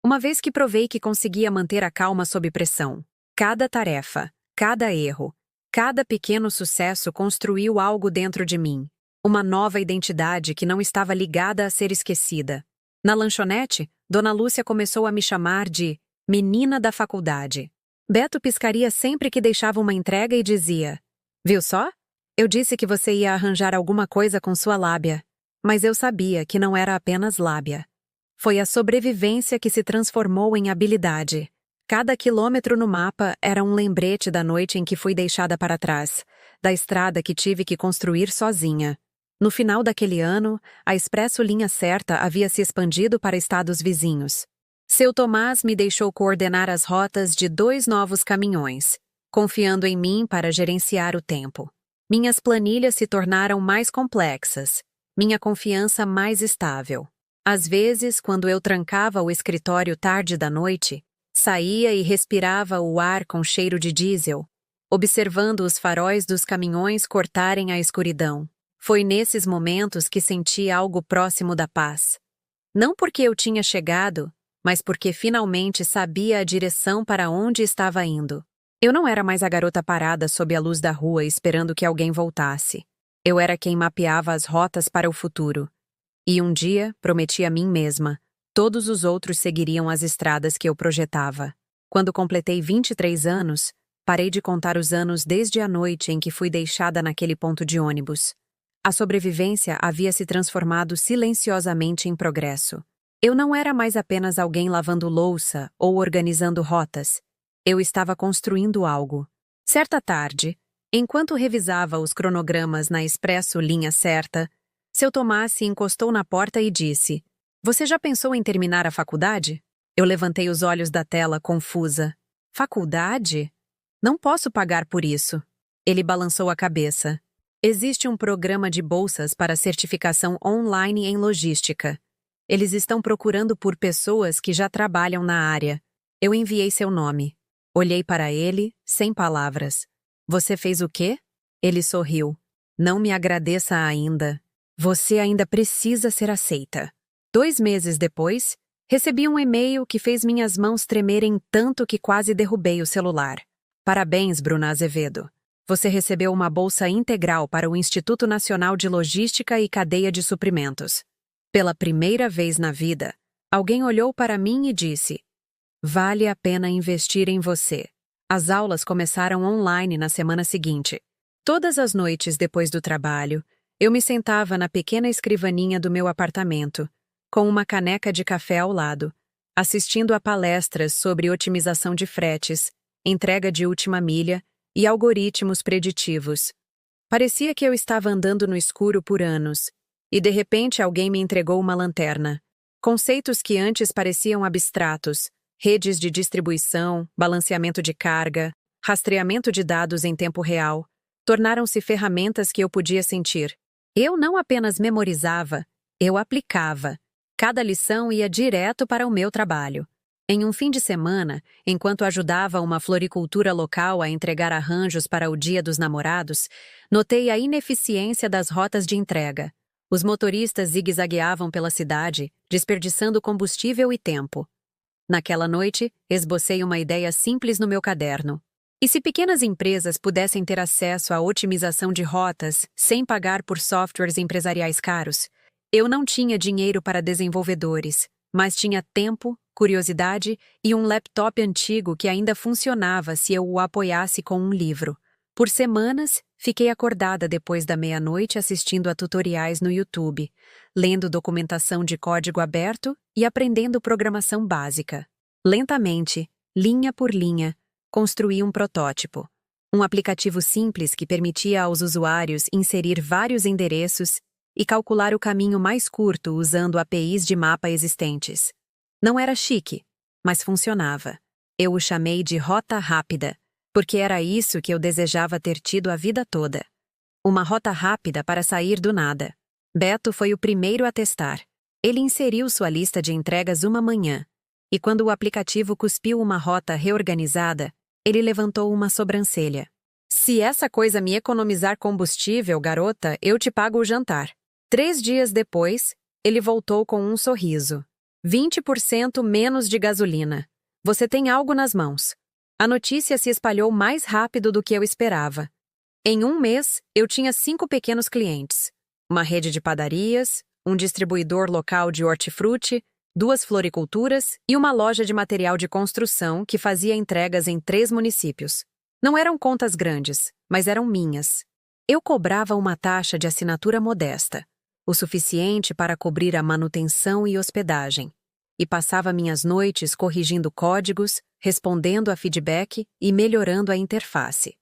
Uma vez que provei que conseguia manter a calma sob pressão, cada tarefa, cada erro, cada pequeno sucesso construiu algo dentro de mim, uma nova identidade que não estava ligada a ser esquecida. Na lanchonete, Dona Lúcia começou a me chamar de menina da faculdade. Beto piscaria sempre que deixava uma entrega e dizia: Viu só? Eu disse que você ia arranjar alguma coisa com sua lábia. Mas eu sabia que não era apenas lábia. Foi a sobrevivência que se transformou em habilidade. Cada quilômetro no mapa era um lembrete da noite em que fui deixada para trás, da estrada que tive que construir sozinha. No final daquele ano, a Expresso Linha Certa havia se expandido para estados vizinhos. Seu Tomás me deixou coordenar as rotas de 2 novos caminhões, confiando em mim para gerenciar o tempo. Minhas planilhas se tornaram mais complexas, minha confiança mais estável. Às vezes, quando eu trancava o escritório tarde da noite, saía e respirava o ar com cheiro de diesel, observando os faróis dos caminhões cortarem a escuridão. Foi nesses momentos que senti algo próximo da paz. Não porque eu tinha chegado, mas porque finalmente sabia a direção para onde estava indo. Eu não era mais a garota parada sob a luz da rua esperando que alguém voltasse. Eu era quem mapeava as rotas para o futuro. E um dia, prometi a mim mesma, todos os outros seguiriam as estradas que eu projetava. Quando completei 23 anos, parei de contar os anos desde a noite em que fui deixada naquele ponto de ônibus. A sobrevivência havia se transformado silenciosamente em progresso. Eu não era mais apenas alguém lavando louça ou organizando rotas. Eu estava construindo algo. Certa tarde, enquanto revisava os cronogramas na Expresso Linha Certa, seu Tomás se encostou na porta e disse: "Você já pensou em terminar a faculdade?" Eu levantei os olhos da tela, confusa. "Faculdade? Não posso pagar por isso." Ele balançou a cabeça. "Existe um programa de bolsas para certificação online em logística. Eles estão procurando por pessoas que já trabalham na área. Eu enviei seu nome." Olhei para ele, sem palavras. "Você fez o quê?" Ele sorriu. "Não me agradeça ainda. Você ainda precisa ser aceita." 2 meses depois, recebi um e-mail que fez minhas mãos tremerem tanto que quase derrubei o celular. "Parabéns, Bruna Azevedo. Você recebeu uma bolsa integral para o Instituto Nacional de Logística e Cadeia de Suprimentos." Pela primeira vez na vida, alguém olhou para mim e disse: "Vale a pena investir em você." As aulas começaram online na semana seguinte. Todas as noites depois do trabalho, eu me sentava na pequena escrivaninha do meu apartamento, com uma caneca de café ao lado, assistindo a palestras sobre otimização de fretes, entrega de última milha e algoritmos preditivos. Parecia que eu estava andando no escuro por anos, e de repente alguém me entregou uma lanterna. Conceitos que antes pareciam abstratos, redes de distribuição, balanceamento de carga, rastreamento de dados em tempo real, tornaram-se ferramentas que eu podia sentir. Eu não apenas memorizava, eu aplicava. Cada lição ia direto para o meu trabalho. Em um fim de semana, enquanto ajudava uma floricultura local a entregar arranjos para o Dia dos Namorados, notei a ineficiência das rotas de entrega. Os motoristas zigue-zagueavam pela cidade, desperdiçando combustível e tempo. Naquela noite, esbocei uma ideia simples no meu caderno. E se pequenas empresas pudessem ter acesso à otimização de rotas sem pagar por softwares empresariais caros? Eu não tinha dinheiro para desenvolvedores, mas tinha tempo, curiosidade e um laptop antigo que ainda funcionava se eu o apoiasse com um livro. Por semanas, fiquei acordada depois da meia-noite assistindo a tutoriais no YouTube, lendo documentação de código aberto e aprendendo programação básica. Lentamente, linha por linha, construí um protótipo. Um aplicativo simples que permitia aos usuários inserir vários endereços e calcular o caminho mais curto usando APIs de mapa existentes. Não era chique, mas funcionava. Eu o chamei de Rota Rápida, porque era isso que eu desejava ter tido a vida toda. Uma rota rápida para sair do nada. Beto foi o primeiro a testar. Ele inseriu sua lista de entregas uma manhã, e quando o aplicativo cuspiu uma rota reorganizada, ele levantou uma sobrancelha. "Se essa coisa me economizar combustível, garota, eu te pago o jantar." 3 dias depois, ele voltou com um sorriso. 20% menos de gasolina. Você tem algo nas mãos." A notícia se espalhou mais rápido do que eu esperava. Em um mês, eu tinha 5 pequenos clientes. Uma rede de padarias, um distribuidor local de hortifruti, 2 floriculturas e uma loja de material de construção que fazia entregas em 3 municípios. Não eram contas grandes, mas eram minhas. Eu cobrava uma taxa de assinatura modesta, o suficiente para cobrir a manutenção e hospedagem, e passava minhas noites corrigindo códigos, respondendo a feedback e melhorando a interface.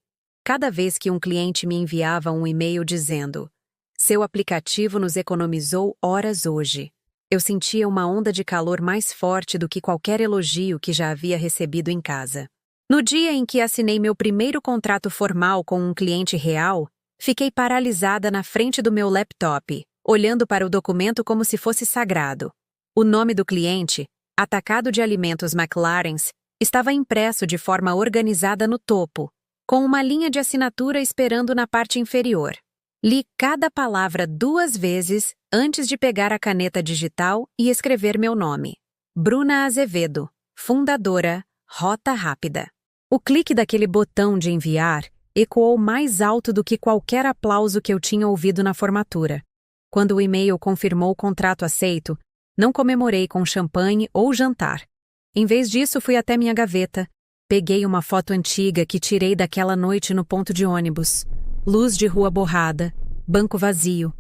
Cada vez que um cliente me enviava um e-mail dizendo: "Seu aplicativo nos economizou horas hoje", eu sentia uma onda de calor mais forte do que qualquer elogio que já havia recebido em casa. No dia em que assinei meu primeiro contrato formal com um cliente real, fiquei paralisada na frente do meu laptop, olhando para o documento como se fosse sagrado. O nome do cliente, Atacado de Alimentos McLarens, estava impresso de forma organizada no topo, com uma linha de assinatura esperando na parte inferior. Li cada palavra 2 vezes antes de pegar a caneta digital e escrever meu nome. Bruna Azevedo, fundadora, Rota Rápida. O clique daquele botão de enviar ecoou mais alto do que qualquer aplauso que eu tinha ouvido na formatura. Quando o e-mail confirmou o contrato aceito, não comemorei com champanhe ou jantar. Em vez disso, fui até minha gaveta. Peguei uma foto antiga que tirei daquela noite no ponto de ônibus. Luz de rua borrada, banco vazio.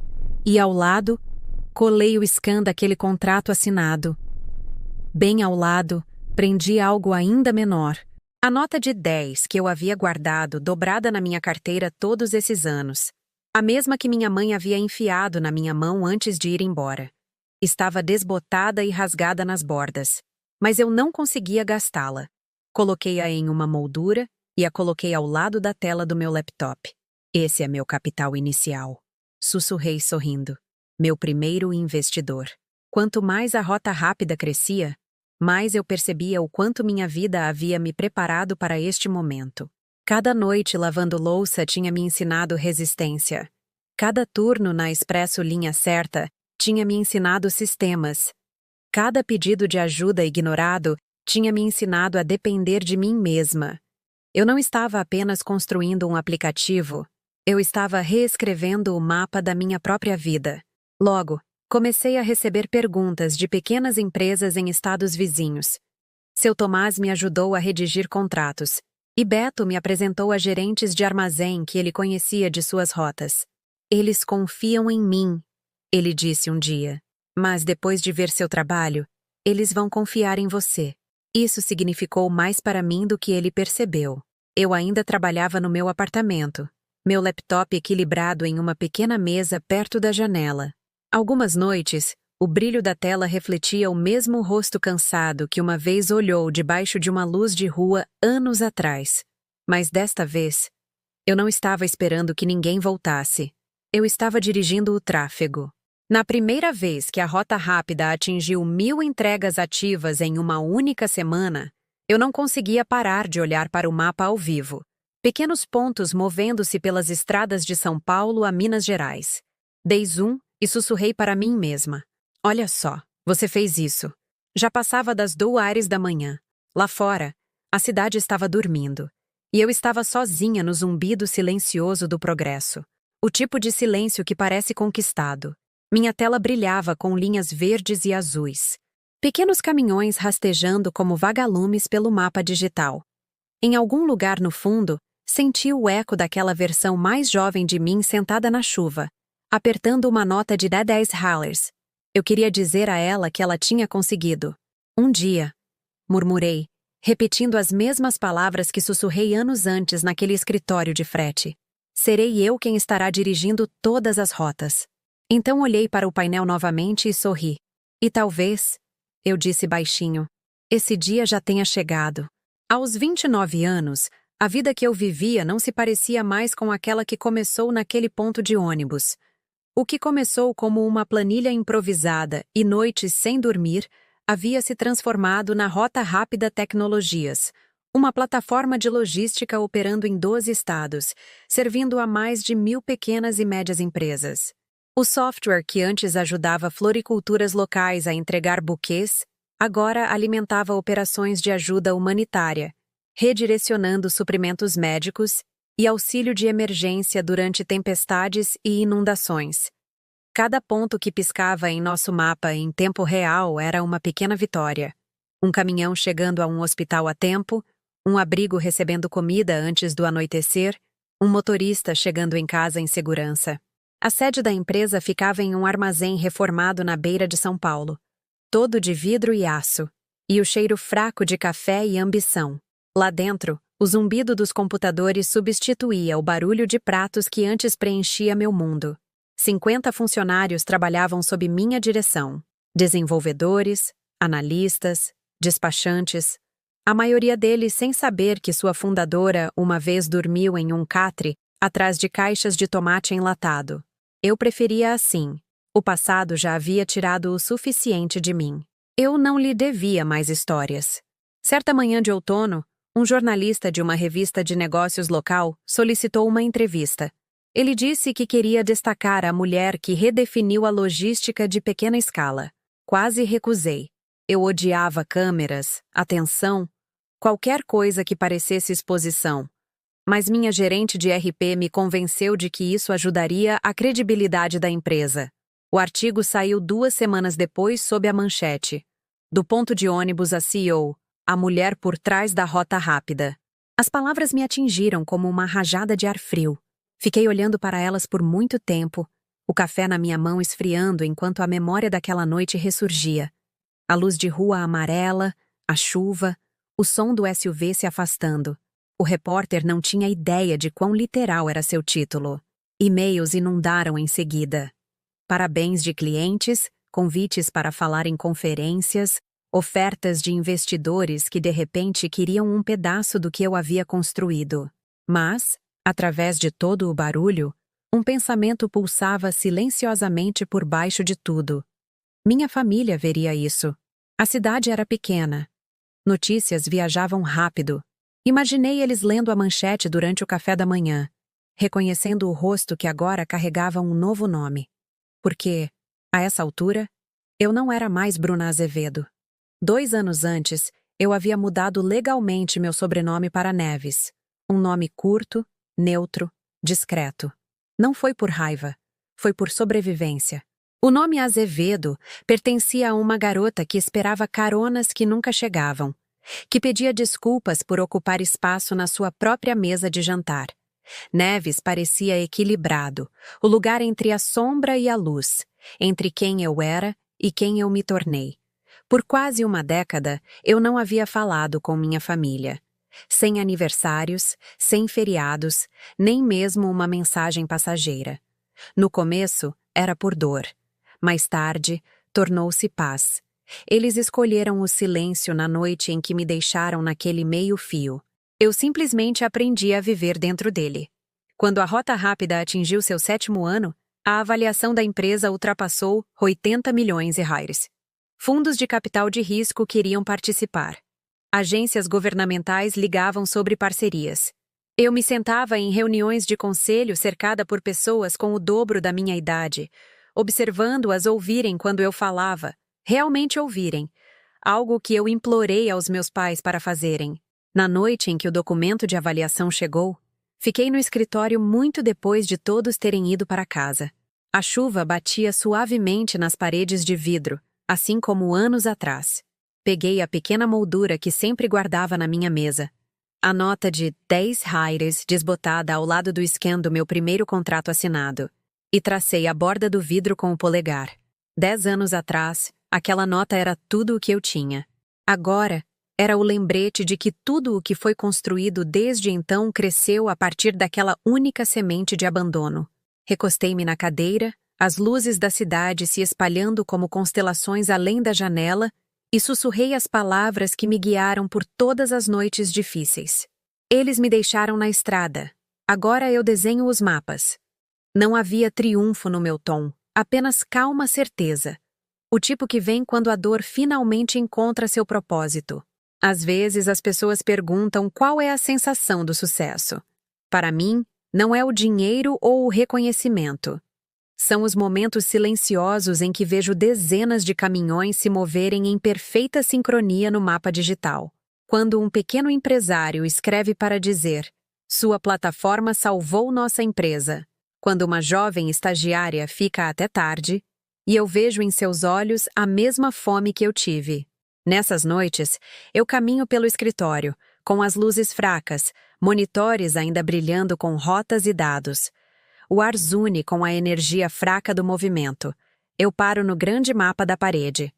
E ao lado, colei o scan daquele contrato assinado. Bem ao lado, prendi algo ainda menor. A nota de 10 que eu havia guardado dobrada na minha carteira todos esses anos. A mesma que minha mãe havia enfiado na minha mão antes de ir embora. Estava desbotada e rasgada nas bordas. Mas eu não conseguia gastá-la. Coloquei-a em uma moldura e a coloquei ao lado da tela do meu laptop. Esse é meu capital inicial. Sussurrei sorrindo. Meu primeiro investidor. Quanto mais a Rota Rápida crescia, mais eu percebia o quanto minha vida havia me preparado para este momento. Cada noite lavando louça tinha me ensinado resistência. Cada turno na Expresso Linha Certa tinha me ensinado sistemas. Cada pedido de ajuda ignorado tinha me ensinado a depender de mim mesma. Eu não estava apenas construindo um aplicativo, eu estava reescrevendo o mapa da minha própria vida. Logo, comecei a receber perguntas de pequenas empresas em estados vizinhos. Seu Tomás me ajudou a redigir contratos, e Beto me apresentou a gerentes de armazém que ele conhecia de suas rotas. Eles confiam em mim, ele disse um dia. Mas depois de ver seu trabalho, eles vão confiar em você. Isso significou mais para mim do que ele percebeu. Eu ainda trabalhava no meu apartamento, meu laptop equilibrado em uma pequena mesa perto da janela. Algumas noites, o brilho da tela refletia o mesmo rosto cansado que uma vez olhou debaixo de uma luz de rua anos atrás. Mas desta vez, eu não estava esperando que ninguém voltasse. Eu estava dirigindo o tráfego. Na primeira vez que a Rota Rápida atingiu 1000 entregas ativas em uma única semana, eu não conseguia parar de olhar para o mapa ao vivo. Pequenos pontos movendo-se pelas estradas de São Paulo a Minas Gerais. Dei zoom e sussurrei para mim mesma. Olha só, você fez isso. Já passava das 2 da manhã. Lá fora, a cidade estava dormindo. E eu estava sozinha no zumbido silencioso do progresso. O tipo de silêncio que parece conquistado. Minha tela brilhava com linhas verdes e azuis. Pequenos caminhões rastejando como vagalumes pelo mapa digital. Em algum lugar no fundo, senti o eco daquela versão mais jovem de mim sentada na chuva, apertando uma nota de $10. Eu queria dizer a ela que ela tinha conseguido. Um dia, murmurei, repetindo as mesmas palavras que sussurrei anos antes naquele escritório de frete. Serei eu quem estará dirigindo todas as rotas. Então olhei para o painel novamente e sorri. E talvez, eu disse baixinho, esse dia já tenha chegado. Aos 29 anos, a vida que eu vivia não se parecia mais com aquela que começou naquele ponto de ônibus. O que começou como uma planilha improvisada e noites sem dormir, havia se transformado na Rota Rápida Tecnologias, uma plataforma de logística operando em 12 estados, servindo a mais de 1000 pequenas e médias empresas. O software que antes ajudava floriculturas locais a entregar buquês, agora alimentava operações de ajuda humanitária, redirecionando suprimentos médicos e auxílio de emergência durante tempestades e inundações. Cada ponto que piscava em nosso mapa em tempo real era uma pequena vitória. Um caminhão chegando a um hospital a tempo, um abrigo recebendo comida antes do anoitecer, um motorista chegando em casa em segurança. A sede da empresa ficava em um armazém reformado na beira de São Paulo, todo de vidro e aço, e o cheiro fraco de café e ambição. Lá dentro, o zumbido dos computadores substituía o barulho de pratos que antes preenchia meu mundo. 50 funcionários trabalhavam sob minha direção. Desenvolvedores, analistas, despachantes. A maioria deles sem saber que sua fundadora uma vez dormiu em um catre atrás de caixas de tomate enlatado. Eu preferia assim. O passado já havia tirado o suficiente de mim. Eu não lhe devia mais histórias. Certa manhã de outono, Um jornalista de uma revista de negócios local solicitou uma entrevista. Ele disse que queria destacar a mulher que redefiniu a logística de pequena escala. Quase recusei. Eu odiava câmeras, atenção, qualquer coisa que parecesse exposição. Mas minha gerente de RP me convenceu de que isso ajudaria a credibilidade da empresa. O artigo saiu 2 semanas depois sob a manchete: do ponto de ônibus a CEO, a mulher por trás da rota rápida. As palavras me atingiram como uma rajada de ar frio. Fiquei olhando para elas por muito tempo, o café na minha mão esfriando enquanto a memória daquela noite ressurgia. A luz de rua amarela, a chuva, o som do SUV se afastando. O repórter não tinha ideia de quão literal era seu título. E-mails inundaram em seguida. Parabéns de clientes, convites para falar em conferências, ofertas de investidores que de repente queriam um pedaço do que eu havia construído. Mas, através de todo o barulho, um pensamento pulsava silenciosamente por baixo de tudo. Minha família veria isso. A cidade era pequena. Notícias viajavam rápido. Imaginei eles lendo a manchete durante o café da manhã, reconhecendo o rosto que agora carregava um novo nome. Porque, a essa altura, eu não era mais Bruna Azevedo. 2 anos antes, eu havia mudado legalmente meu sobrenome para Neves. Um nome curto, neutro, discreto. Não foi por raiva, foi por sobrevivência. O nome Azevedo pertencia a uma garota que esperava caronas que nunca chegavam, que pedia desculpas por ocupar espaço na sua própria mesa de jantar. Neves parecia equilibrado, o lugar entre a sombra e a luz, entre quem eu era e quem eu me tornei. Por quase uma década, eu não havia falado com minha família. Sem aniversários, sem feriados, nem mesmo uma mensagem passageira. No começo, era por dor. Mais tarde, tornou-se paz. Eles escolheram o silêncio na noite em que me deixaram naquele meio-fio. Eu simplesmente aprendi a viver dentro dele. Quando a Rota Rápida atingiu seu 7º ano, a avaliação da empresa ultrapassou 80 milhões de reais. Fundos de capital de risco queriam participar. Agências governamentais ligavam sobre parcerias. Eu me sentava em reuniões de conselho cercada por pessoas com o dobro da minha idade, observando-as ouvirem quando eu falava, realmente ouvirem, algo que eu implorei aos meus pais para fazerem. Na noite em que o documento de avaliação chegou, fiquei no escritório muito depois de todos terem ido para casa. A chuva batia suavemente nas paredes de vidro, assim como anos atrás. Peguei a pequena moldura que sempre guardava na minha mesa. A nota de 10 reais desbotada ao lado do scan do meu primeiro contrato assinado. E tracei a borda do vidro com o polegar. 10 anos atrás, aquela nota era tudo o que eu tinha. Agora, era o lembrete de que tudo o que foi construído desde então cresceu a partir daquela única semente de abandono. Recostei-me na cadeira, as luzes da cidade se espalhando como constelações além da janela, e sussurrei as palavras que me guiaram por todas as noites difíceis. Eles me deixaram na estrada. Agora eu desenho os mapas. Não havia triunfo no meu tom, apenas calma certeza. O tipo que vem quando a dor finalmente encontra seu propósito. Às vezes as pessoas perguntam qual é a sensação do sucesso. Para mim, não é o dinheiro ou o reconhecimento. São os momentos silenciosos em que vejo dezenas de caminhões se moverem em perfeita sincronia no mapa digital. Quando um pequeno empresário escreve para dizer: "Sua plataforma salvou nossa empresa." Quando uma jovem estagiária fica até tarde, e eu vejo em seus olhos a mesma fome que eu tive. Nessas noites, eu caminho pelo escritório, com as luzes fracas, monitores ainda brilhando com rotas e dados. O ar zune com a energia fraca do movimento. Eu paro no grande mapa da parede.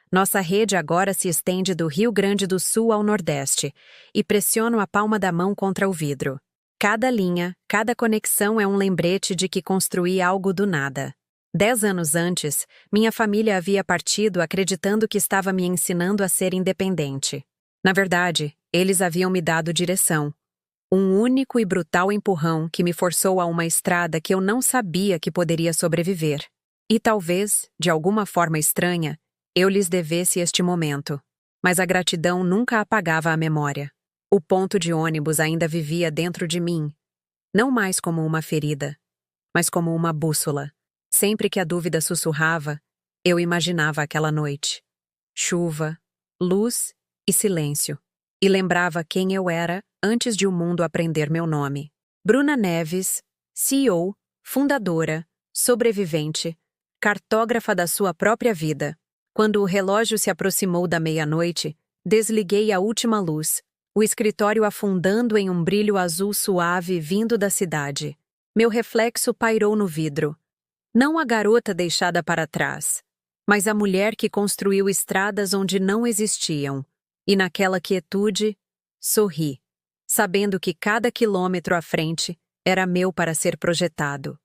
Nossa rede agora se estende do Rio Grande do Sul ao Nordeste, e pressiono a palma da mão contra o vidro. Cada linha, cada conexão é um lembrete de que construí algo do nada. 10 anos antes, minha família havia partido acreditando que estava me ensinando a ser independente. Na verdade, eles haviam me dado direção. Um único e brutal empurrão que me forçou a uma estrada que eu não sabia que poderia sobreviver. E talvez, de alguma forma estranha, eu lhes devesse este momento. Mas a gratidão nunca apagava a memória. O ponto de ônibus ainda vivia dentro de mim, não mais como uma ferida, mas como uma bússola. Sempre que a dúvida sussurrava, eu imaginava aquela noite. Chuva, luz e silêncio. E lembrava quem eu era antes de o mundo aprender meu nome. Bruna Neves, CEO, fundadora, sobrevivente, cartógrafa da sua própria vida. Quando o relógio se aproximou da meia-noite, desliguei a última luz, o escritório afundando em um brilho azul suave vindo da cidade. Meu reflexo pairou no vidro. Não a garota deixada para trás, mas a mulher que construiu estradas onde não existiam. E naquela quietude, sorri, sabendo que cada quilômetro à frente era meu para ser projetado.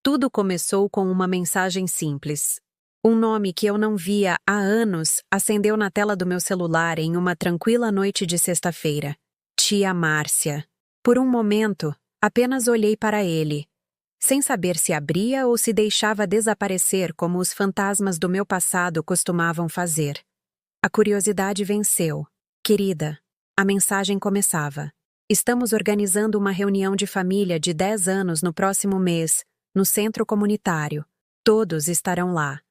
Tudo começou com uma mensagem simples. Um nome que eu não via há anos acendeu na tela do meu celular em uma tranquila noite de sexta-feira. Tia Márcia. Por um momento, apenas olhei para ele, sem saber se abria ou se deixava desaparecer como os fantasmas do meu passado costumavam fazer. A curiosidade venceu. Querida, a mensagem começava. Estamos organizando uma reunião de família de 10 anos no próximo mês, no centro comunitário. Todos estarão lá.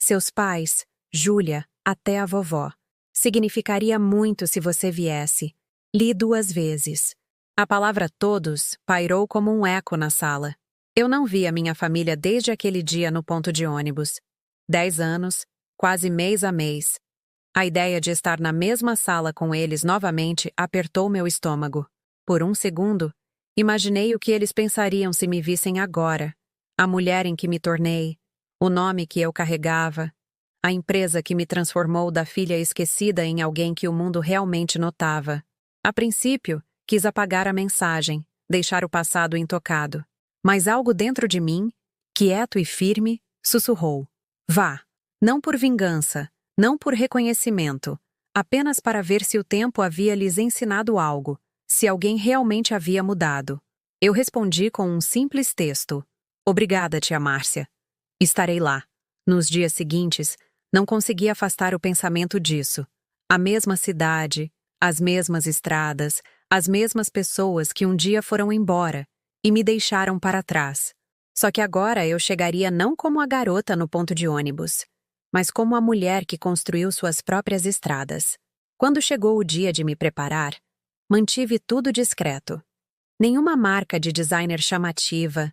Seus pais, Júlia, até a vovó. Significaria muito se você viesse. Li 2 vezes. A palavra todos pairou como um eco na sala. Eu não via minha família desde aquele dia no ponto de ônibus. 10 anos, quase mês a mês. A ideia de estar na mesma sala com eles novamente apertou meu estômago. Por um segundo, imaginei o que eles pensariam se me vissem agora. A mulher em que me tornei, o nome que eu carregava, a empresa que me transformou da filha esquecida em alguém que o mundo realmente notava. A princípio, quis apagar a mensagem, deixar o passado intocado. Mas algo dentro de mim, quieto e firme, sussurrou. Vá, não por vingança, não por reconhecimento, apenas para ver se o tempo havia lhes ensinado algo, se alguém realmente havia mudado. Eu respondi com um simples texto. Obrigada, tia Márcia. Estarei lá. Nos dias seguintes, não consegui afastar o pensamento disso. A mesma cidade, as mesmas estradas, as mesmas pessoas que um dia foram embora e me deixaram para trás. Só que agora eu chegaria não como a garota no ponto de ônibus, mas como a mulher que construiu suas próprias estradas. Quando chegou o dia de me preparar, mantive tudo discreto. Nenhuma marca de designer chamativa,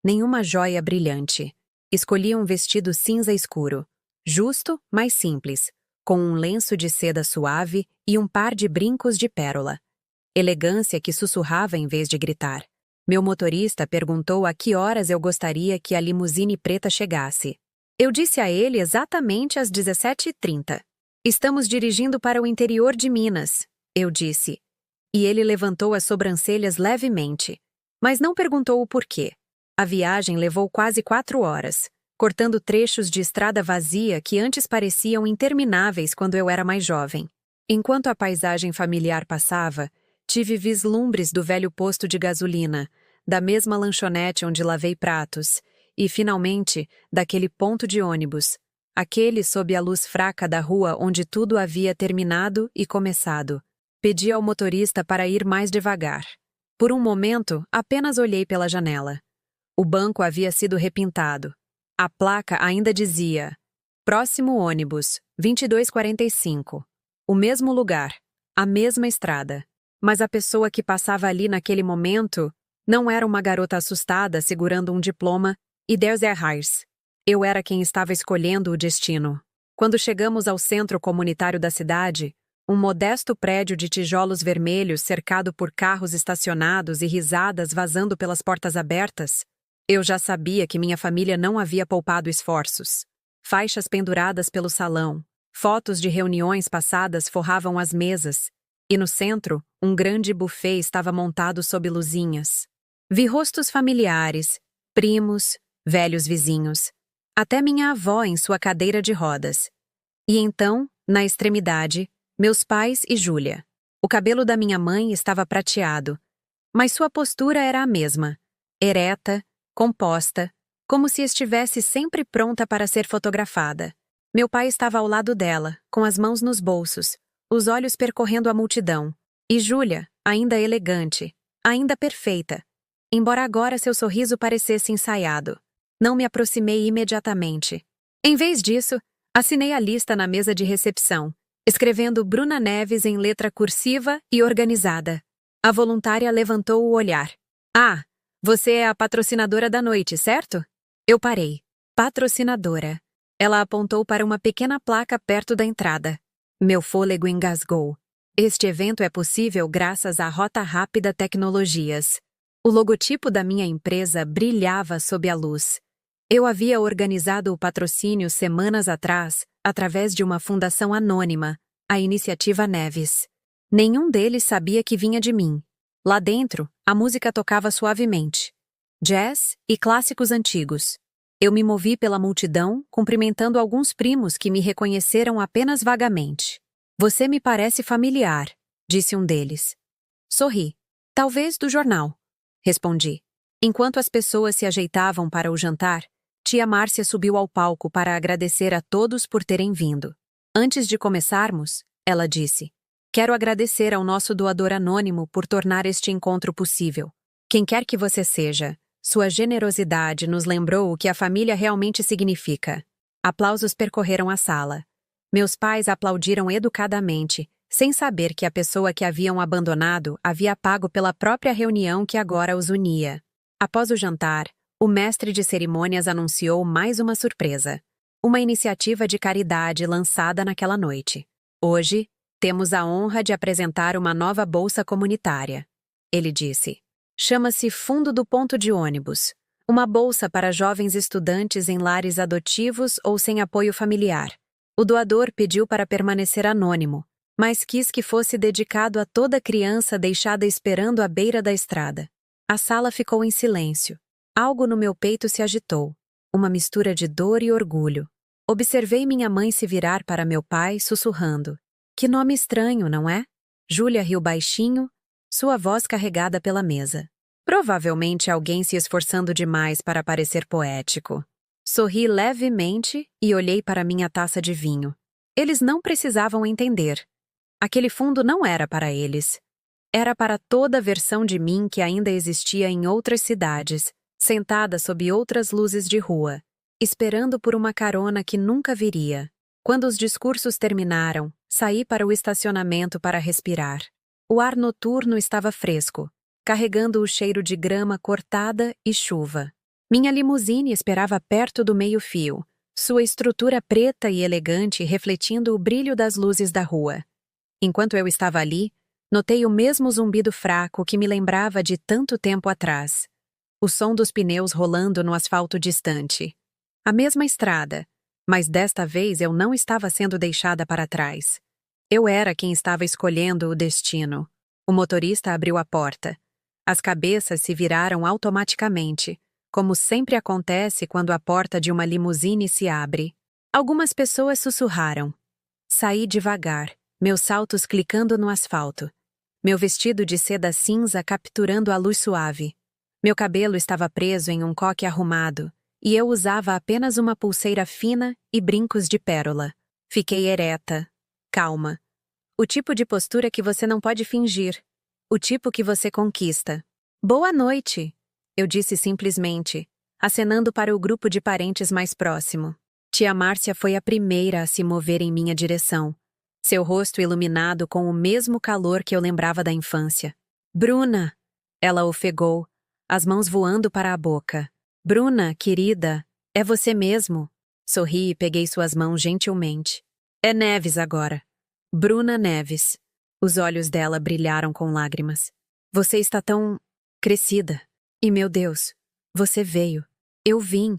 nenhuma joia brilhante. Escolhi um vestido cinza escuro, justo, mas simples, com um lenço de seda suave e um par de brincos de pérola. Elegância que sussurrava em vez de gritar. Meu motorista perguntou a que horas eu gostaria que a limusine preta chegasse. Eu disse a ele exatamente às 17h30. Estamos dirigindo para o interior de Minas, eu disse. E ele levantou as sobrancelhas levemente, mas não perguntou o porquê. A viagem levou quase 4 horas, cortando trechos de estrada vazia que antes pareciam intermináveis quando eu era mais jovem. Enquanto a paisagem familiar passava, tive vislumbres do velho posto de gasolina, da mesma lanchonete onde lavei pratos, e, finalmente, daquele ponto de ônibus, aquele sob a luz fraca da rua onde tudo havia terminado e começado. Pedi ao motorista para ir mais devagar. Por um momento, apenas olhei pela janela. O banco havia sido repintado. A placa ainda dizia: Próximo ônibus, 22h45. O mesmo lugar, a mesma estrada. Mas a pessoa que passava ali naquele momento não era uma garota assustada segurando um diploma e 10 reais. Eu era quem estava escolhendo o destino. Quando chegamos ao centro comunitário da cidade, um modesto prédio de tijolos vermelhos cercado por carros estacionados e risadas vazando pelas portas abertas, eu já sabia que minha família não havia poupado esforços. Faixas penduradas pelo salão, fotos de reuniões passadas forravam as mesas, e no centro, um grande buffet estava montado sob luzinhas. Vi rostos familiares, primos, velhos vizinhos, até minha avó em sua cadeira de rodas. E então, na extremidade, meus pais e Júlia. O cabelo da minha mãe estava prateado, mas sua postura era a mesma, ereta, composta, como se estivesse sempre pronta para ser fotografada. Meu pai estava ao lado dela, com as mãos nos bolsos, os olhos percorrendo a multidão, e Júlia, ainda elegante, ainda perfeita. Embora agora seu sorriso parecesse ensaiado. Não me aproximei imediatamente. Em vez disso, assinei a lista na mesa de recepção, escrevendo Bruna Neves em letra cursiva e organizada. A voluntária levantou o olhar. Ah, você é a patrocinadora da noite, certo? Eu parei. Patrocinadora. Ela apontou para uma pequena placa perto da entrada. Meu fôlego engasgou. Este evento é possível graças à Rota Rápida Tecnologias. O logotipo da minha empresa brilhava sob a luz. Eu havia organizado o patrocínio semanas atrás, através de uma fundação anônima, a Iniciativa Neves. Nenhum deles sabia que vinha de mim. Lá dentro, a música tocava suavemente. Jazz e clássicos antigos. Eu me movi pela multidão, cumprimentando alguns primos que me reconheceram apenas vagamente. Você me parece familiar, disse um deles. Sorri. Talvez do jornal, respondi. Enquanto as pessoas se ajeitavam para o jantar, tia Márcia subiu ao palco para agradecer a todos por terem vindo. Antes de começarmos, ela disse, quero agradecer ao nosso doador anônimo por tornar este encontro possível. Quem quer que você seja, sua generosidade nos lembrou o que a família realmente significa. Aplausos percorreram a sala. Meus pais aplaudiram educadamente, sem saber que a pessoa que haviam abandonado havia pago pela própria reunião que agora os unia. Após o jantar, o mestre de cerimônias anunciou mais uma surpresa. Uma iniciativa de caridade lançada naquela noite. Hoje, temos a honra de apresentar uma nova bolsa comunitária. Ele disse. Chama-se Fundo do Ponto de Ônibus. Uma bolsa para jovens estudantes em lares adotivos ou sem apoio familiar. O doador pediu para permanecer anônimo, mas quis que fosse dedicado a toda criança deixada esperando à beira da estrada. A sala ficou em silêncio. Algo no meu peito se agitou. Uma mistura de dor e orgulho. Observei minha mãe se virar para meu pai, sussurrando. Que nome estranho, não é? Júlia riu baixinho, sua voz carregada pela mesa. Provavelmente alguém se esforçando demais para parecer poético. Sorri levemente e olhei para minha taça de vinho. Eles não precisavam entender. Aquele fundo não era para eles. Era para toda a versão de mim que ainda existia em outras cidades, sentada sob outras luzes de rua, esperando por uma carona que nunca viria. Quando os discursos terminaram, saí para o estacionamento para respirar. O ar noturno estava fresco, carregando o cheiro de grama cortada e chuva. Minha limusine esperava perto do meio-fio, sua estrutura preta e elegante refletindo o brilho das luzes da rua. Enquanto eu estava ali, notei o mesmo zumbido fraco que me lembrava de tanto tempo atrás. O som dos pneus rolando no asfalto distante. A mesma estrada, mas desta vez eu não estava sendo deixada para trás. Eu era quem estava escolhendo o destino. O motorista abriu a porta. As cabeças se viraram automaticamente, como sempre acontece quando a porta de uma limusine se abre. Algumas pessoas sussurraram. Saí devagar, meus saltos clicando no asfalto. Meu vestido de seda cinza capturando a luz suave. Meu cabelo estava preso em um coque arrumado, e eu usava apenas uma pulseira fina e brincos de pérola. Fiquei ereta, calma. O tipo de postura que você não pode fingir. O tipo que você conquista. Boa noite, eu disse simplesmente, acenando para o grupo de parentes mais próximo. Tia Márcia foi a primeira a se mover em minha direção, seu rosto iluminado com o mesmo calor que eu lembrava da infância. Bruna! Ela ofegou, as mãos voando para a boca. Bruna, querida, é você mesmo? Sorri e peguei suas mãos gentilmente. É Neves agora. Bruna Neves. Os olhos dela brilharam com lágrimas. Você está tão crescida. E meu Deus, você veio. Eu vim.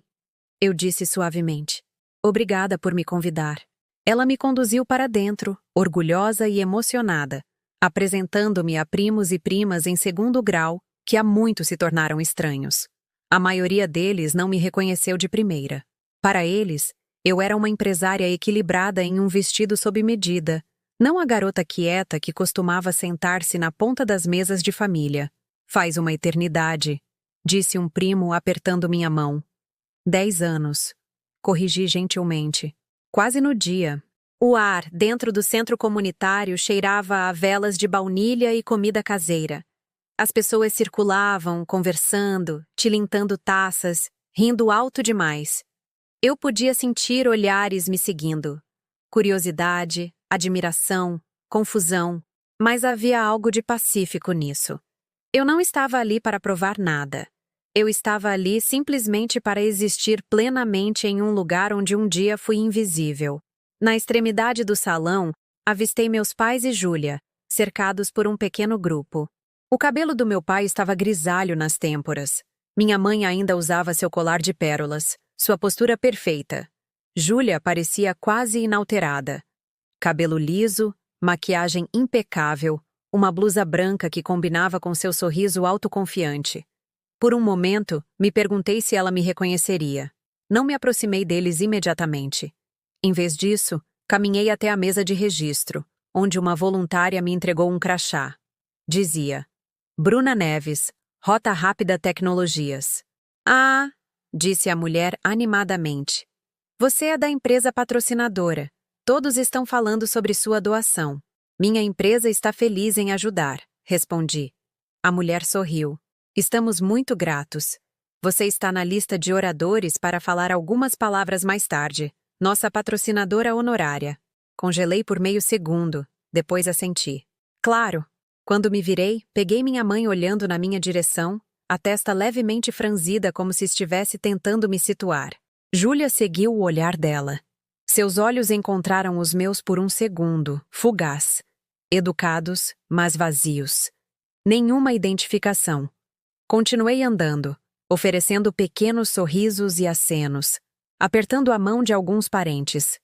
Eu disse suavemente. Obrigada por me convidar. Ela me conduziu para dentro, orgulhosa e emocionada, apresentando-me a primos e primas em segundo grau, que há muito se tornaram estranhos. A maioria deles não me reconheceu de primeira. Para eles, eu era uma empresária equilibrada em um vestido sob medida, não a garota quieta que costumava sentar-se na ponta das mesas de família. Faz uma eternidade, disse um primo apertando minha mão. 10 anos. Corrigi gentilmente. Quase no dia. O ar, dentro do centro comunitário, cheirava a velas de baunilha e comida caseira. As pessoas circulavam, conversando, tilintando taças, rindo alto demais. Eu podia sentir olhares me seguindo. Curiosidade, admiração, confusão, mas havia algo de pacífico nisso. Eu não estava ali para provar nada. Eu estava ali simplesmente para existir plenamente em um lugar onde um dia fui invisível. Na extremidade do salão, avistei meus pais e Júlia, cercados por um pequeno grupo. O cabelo do meu pai estava grisalho nas têmporas. Minha mãe ainda usava seu colar de pérolas, sua postura perfeita. Júlia parecia quase inalterada. Cabelo liso, maquiagem impecável, uma blusa branca que combinava com seu sorriso autoconfiante. Por um momento, me perguntei se ela me reconheceria. Não me aproximei deles imediatamente. Em vez disso, caminhei até a mesa de registro, onde uma voluntária me entregou um crachá. Dizia: Bruna Neves, Rota Rápida Tecnologias. Ah, disse a mulher animadamente. Você é da empresa patrocinadora. Todos estão falando sobre sua doação. Minha empresa está feliz em ajudar, respondi. A mulher sorriu. Estamos muito gratos. Você está na lista de oradores para falar algumas palavras mais tarde. Nossa patrocinadora honorária. Congelei por meio segundo, depois assenti. Claro. Quando me virei, peguei minha mãe olhando na minha direção, a testa levemente franzida como se estivesse tentando me situar. Júlia seguiu o olhar dela. Seus olhos encontraram os meus por um segundo, fugaz. Educados, mas vazios. Nenhuma identificação. Continuei andando, oferecendo pequenos sorrisos e acenos, apertando a mão de alguns parentes.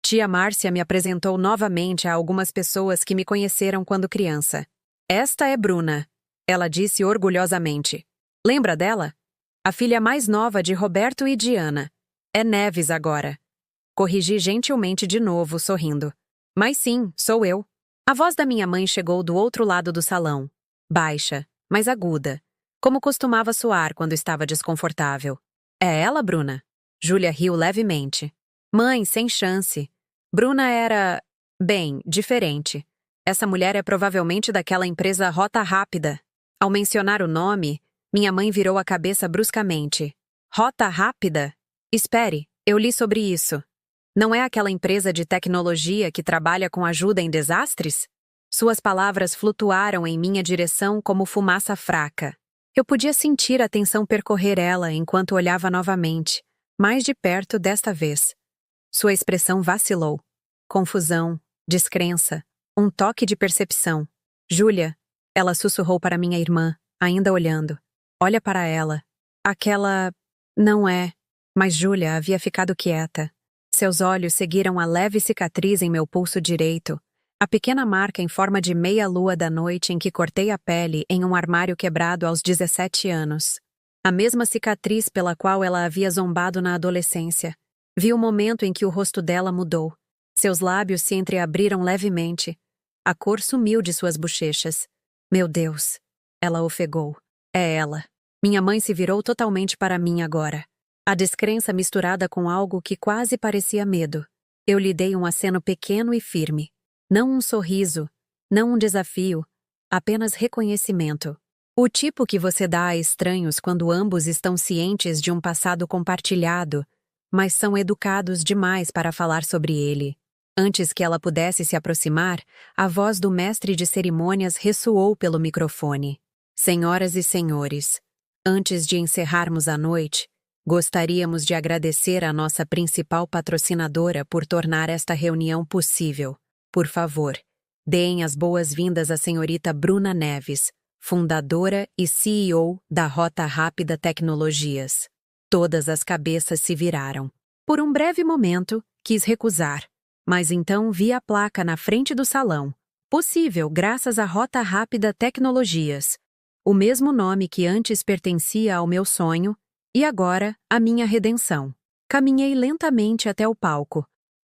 Tia Márcia me apresentou novamente a algumas pessoas que me conheceram quando criança. Esta é Bruna, ela disse orgulhosamente. Lembra dela? A filha mais nova de Roberto e Diana. É Neves agora. Corrigi gentilmente de novo, sorrindo. Mas sim, sou eu. A voz da minha mãe chegou do outro lado do salão. Baixa, mas aguda, como costumava soar quando estava desconfortável. É ela, Bruna? Júlia riu levemente. Mãe, sem chance. Bruna era... bem, diferente. Essa mulher é provavelmente daquela empresa Rota Rápida. Ao mencionar o nome, minha mãe virou a cabeça bruscamente. Rota Rápida? Espere, eu li sobre isso. Não é aquela empresa de tecnologia que trabalha com ajuda em desastres? Suas palavras flutuaram em minha direção como fumaça fraca. Eu podia sentir a tensão percorrer ela enquanto olhava novamente, mais de perto desta vez. Sua expressão vacilou. Confusão, descrença, um toque de percepção. Júlia, ela sussurrou para minha irmã, ainda olhando. Olha para ela. Aquela... não é. Mas Júlia havia ficado quieta. Seus olhos seguiram a leve cicatriz em meu pulso direito, a pequena marca em forma de meia-lua da noite em que cortei a pele em um armário quebrado aos 17 anos. A mesma cicatriz pela qual ela havia zombado na adolescência. Vi o momento em que o rosto dela mudou. Seus lábios se entreabriram levemente. A cor sumiu de suas bochechas. Meu Deus! Ela ofegou. É ela. Minha mãe se virou totalmente para mim agora. A descrença misturada com algo que quase parecia medo. Eu lhe dei um aceno pequeno e firme. Não um sorriso, não um desafio, apenas reconhecimento. O tipo que você dá a estranhos quando ambos estão cientes de um passado compartilhado, mas são educados demais para falar sobre ele. Antes que ela pudesse se aproximar, a voz do mestre de cerimônias ressoou pelo microfone. Senhoras e senhores, antes de encerrarmos a noite, gostaríamos de agradecer à nossa principal patrocinadora por tornar esta reunião possível. Por favor, deem as boas-vindas à senhorita Bruna Neves, fundadora e CEO da Rota Rápida Tecnologias. Todas as cabeças se viraram. Por um breve momento, quis recusar, mas então vi a placa na frente do salão. Possível graças à Rota Rápida Tecnologias. O mesmo nome que antes pertencia ao meu sonho e agora à minha redenção. Caminhei lentamente até o palco.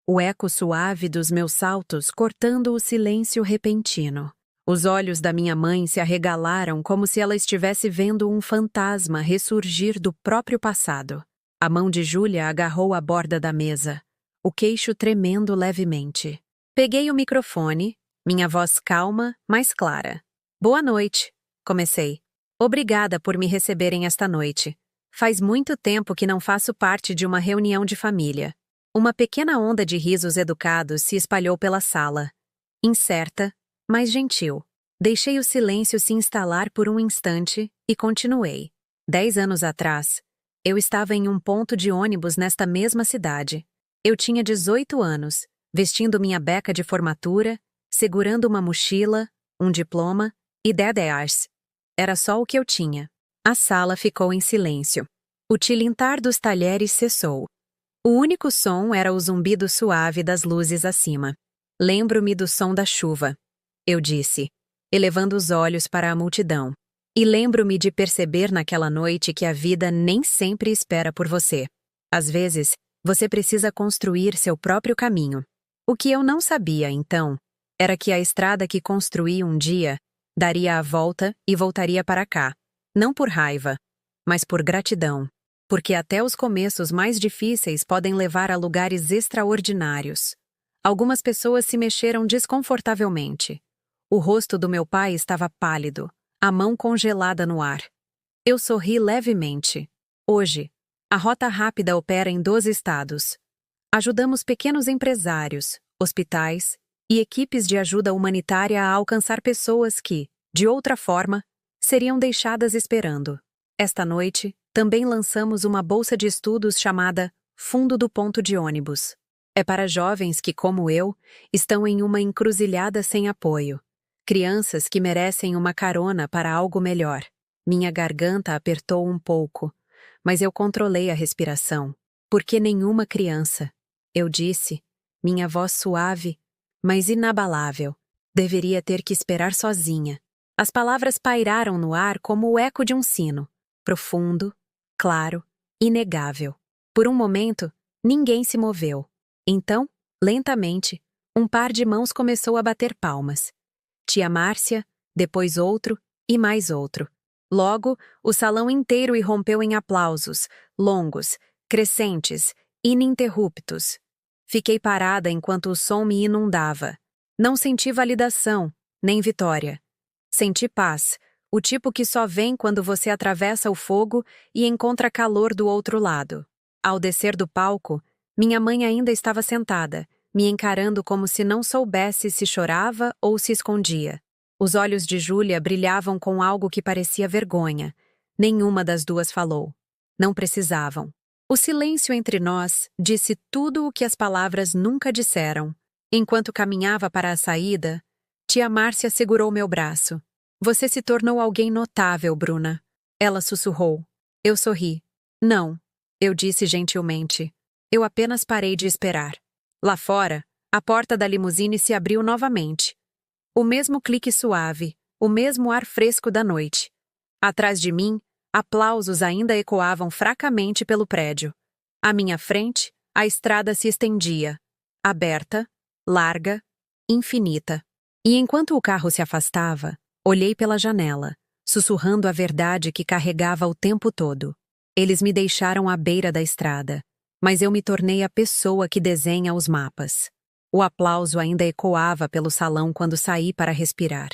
O eco suave dos meus saltos cortando o silêncio repentino. Os olhos da minha mãe se arregalaram como se ela estivesse vendo um fantasma ressurgir do próprio passado. A mão de Júlia agarrou a borda da mesa. o queixo tremendo levemente. Peguei o microfone, minha voz calma, mas clara. Boa noite, comecei. Obrigada por me receberem esta noite. Faz muito tempo que não faço parte de uma reunião de família. Uma pequena onda de risos educados se espalhou pela sala. Incerta, mas gentil. Deixei o silêncio se instalar por um instante e continuei. 10 anos atrás, eu estava em um ponto de ônibus nesta mesma cidade. Eu tinha 18 anos, vestindo minha beca de formatura, segurando uma mochila, um diploma e DDRs. Era só o que eu tinha. A sala ficou em silêncio. O tilintar dos talheres cessou. O único som era o zumbido suave das luzes acima. Lembro-me do som da chuva, eu disse, elevando os olhos para a multidão. E lembro-me de perceber naquela noite que a vida nem sempre espera por você. Às vezes, você precisa construir seu próprio caminho. O que eu não sabia, então, era que a estrada que construí um dia daria a volta e voltaria para cá. Não por raiva, mas por gratidão. Porque até os começos mais difíceis podem levar a lugares extraordinários. Algumas pessoas se mexeram desconfortavelmente. O rosto do meu pai estava pálido, a mão congelada no ar. Eu sorri levemente. Hoje, a Rota Rápida opera em 12 estados. Ajudamos pequenos empresários, hospitais e equipes de ajuda humanitária a alcançar pessoas que, de outra forma, seriam deixadas esperando. Esta noite, também lançamos uma bolsa de estudos chamada Fundo do Ponto de Ônibus. É para jovens que, como eu, estão em uma encruzilhada sem apoio. Crianças que merecem uma carona para algo melhor. Minha garganta apertou um pouco, mas eu controlei a respiração. Porque nenhuma criança, eu disse, minha voz suave, mas inabalável, deveria ter que esperar sozinha. As palavras pairaram no ar como o eco de um sino, profundo, claro, inegável. Por um momento, ninguém se moveu. Então, lentamente, um par de mãos começou a bater palmas. Tia Márcia, depois outro e mais outro. Logo, o salão inteiro irrompeu em aplausos, longos, crescentes, ininterruptos. Fiquei parada enquanto o som me inundava. Não senti validação, nem vitória. Senti paz, o tipo que só vem quando você atravessa o fogo e encontra calor do outro lado. Ao descer do palco, minha mãe ainda estava sentada, me encarando como se não soubesse se chorava ou se escondia. Os olhos de Júlia brilhavam com algo que parecia vergonha. Nenhuma das duas falou. Não precisavam. O silêncio entre nós disse tudo o que as palavras nunca disseram. Enquanto caminhava para a saída, tia Márcia segurou meu braço. Você se tornou alguém notável, Bruna. Ela sussurrou. Eu sorri. Não, eu disse gentilmente. Eu apenas parei de esperar. Lá fora, a porta da limusine se abriu novamente. O mesmo clique suave, o mesmo ar fresco da noite. Atrás de mim, aplausos ainda ecoavam fracamente pelo prédio. À minha frente, a estrada se estendia, aberta, larga, infinita. E enquanto o carro se afastava, olhei pela janela, sussurrando a verdade que carregava o tempo todo. Eles me deixaram à beira da estrada, mas eu me tornei a pessoa que desenha os mapas. O aplauso ainda ecoava pelo salão quando saí para respirar.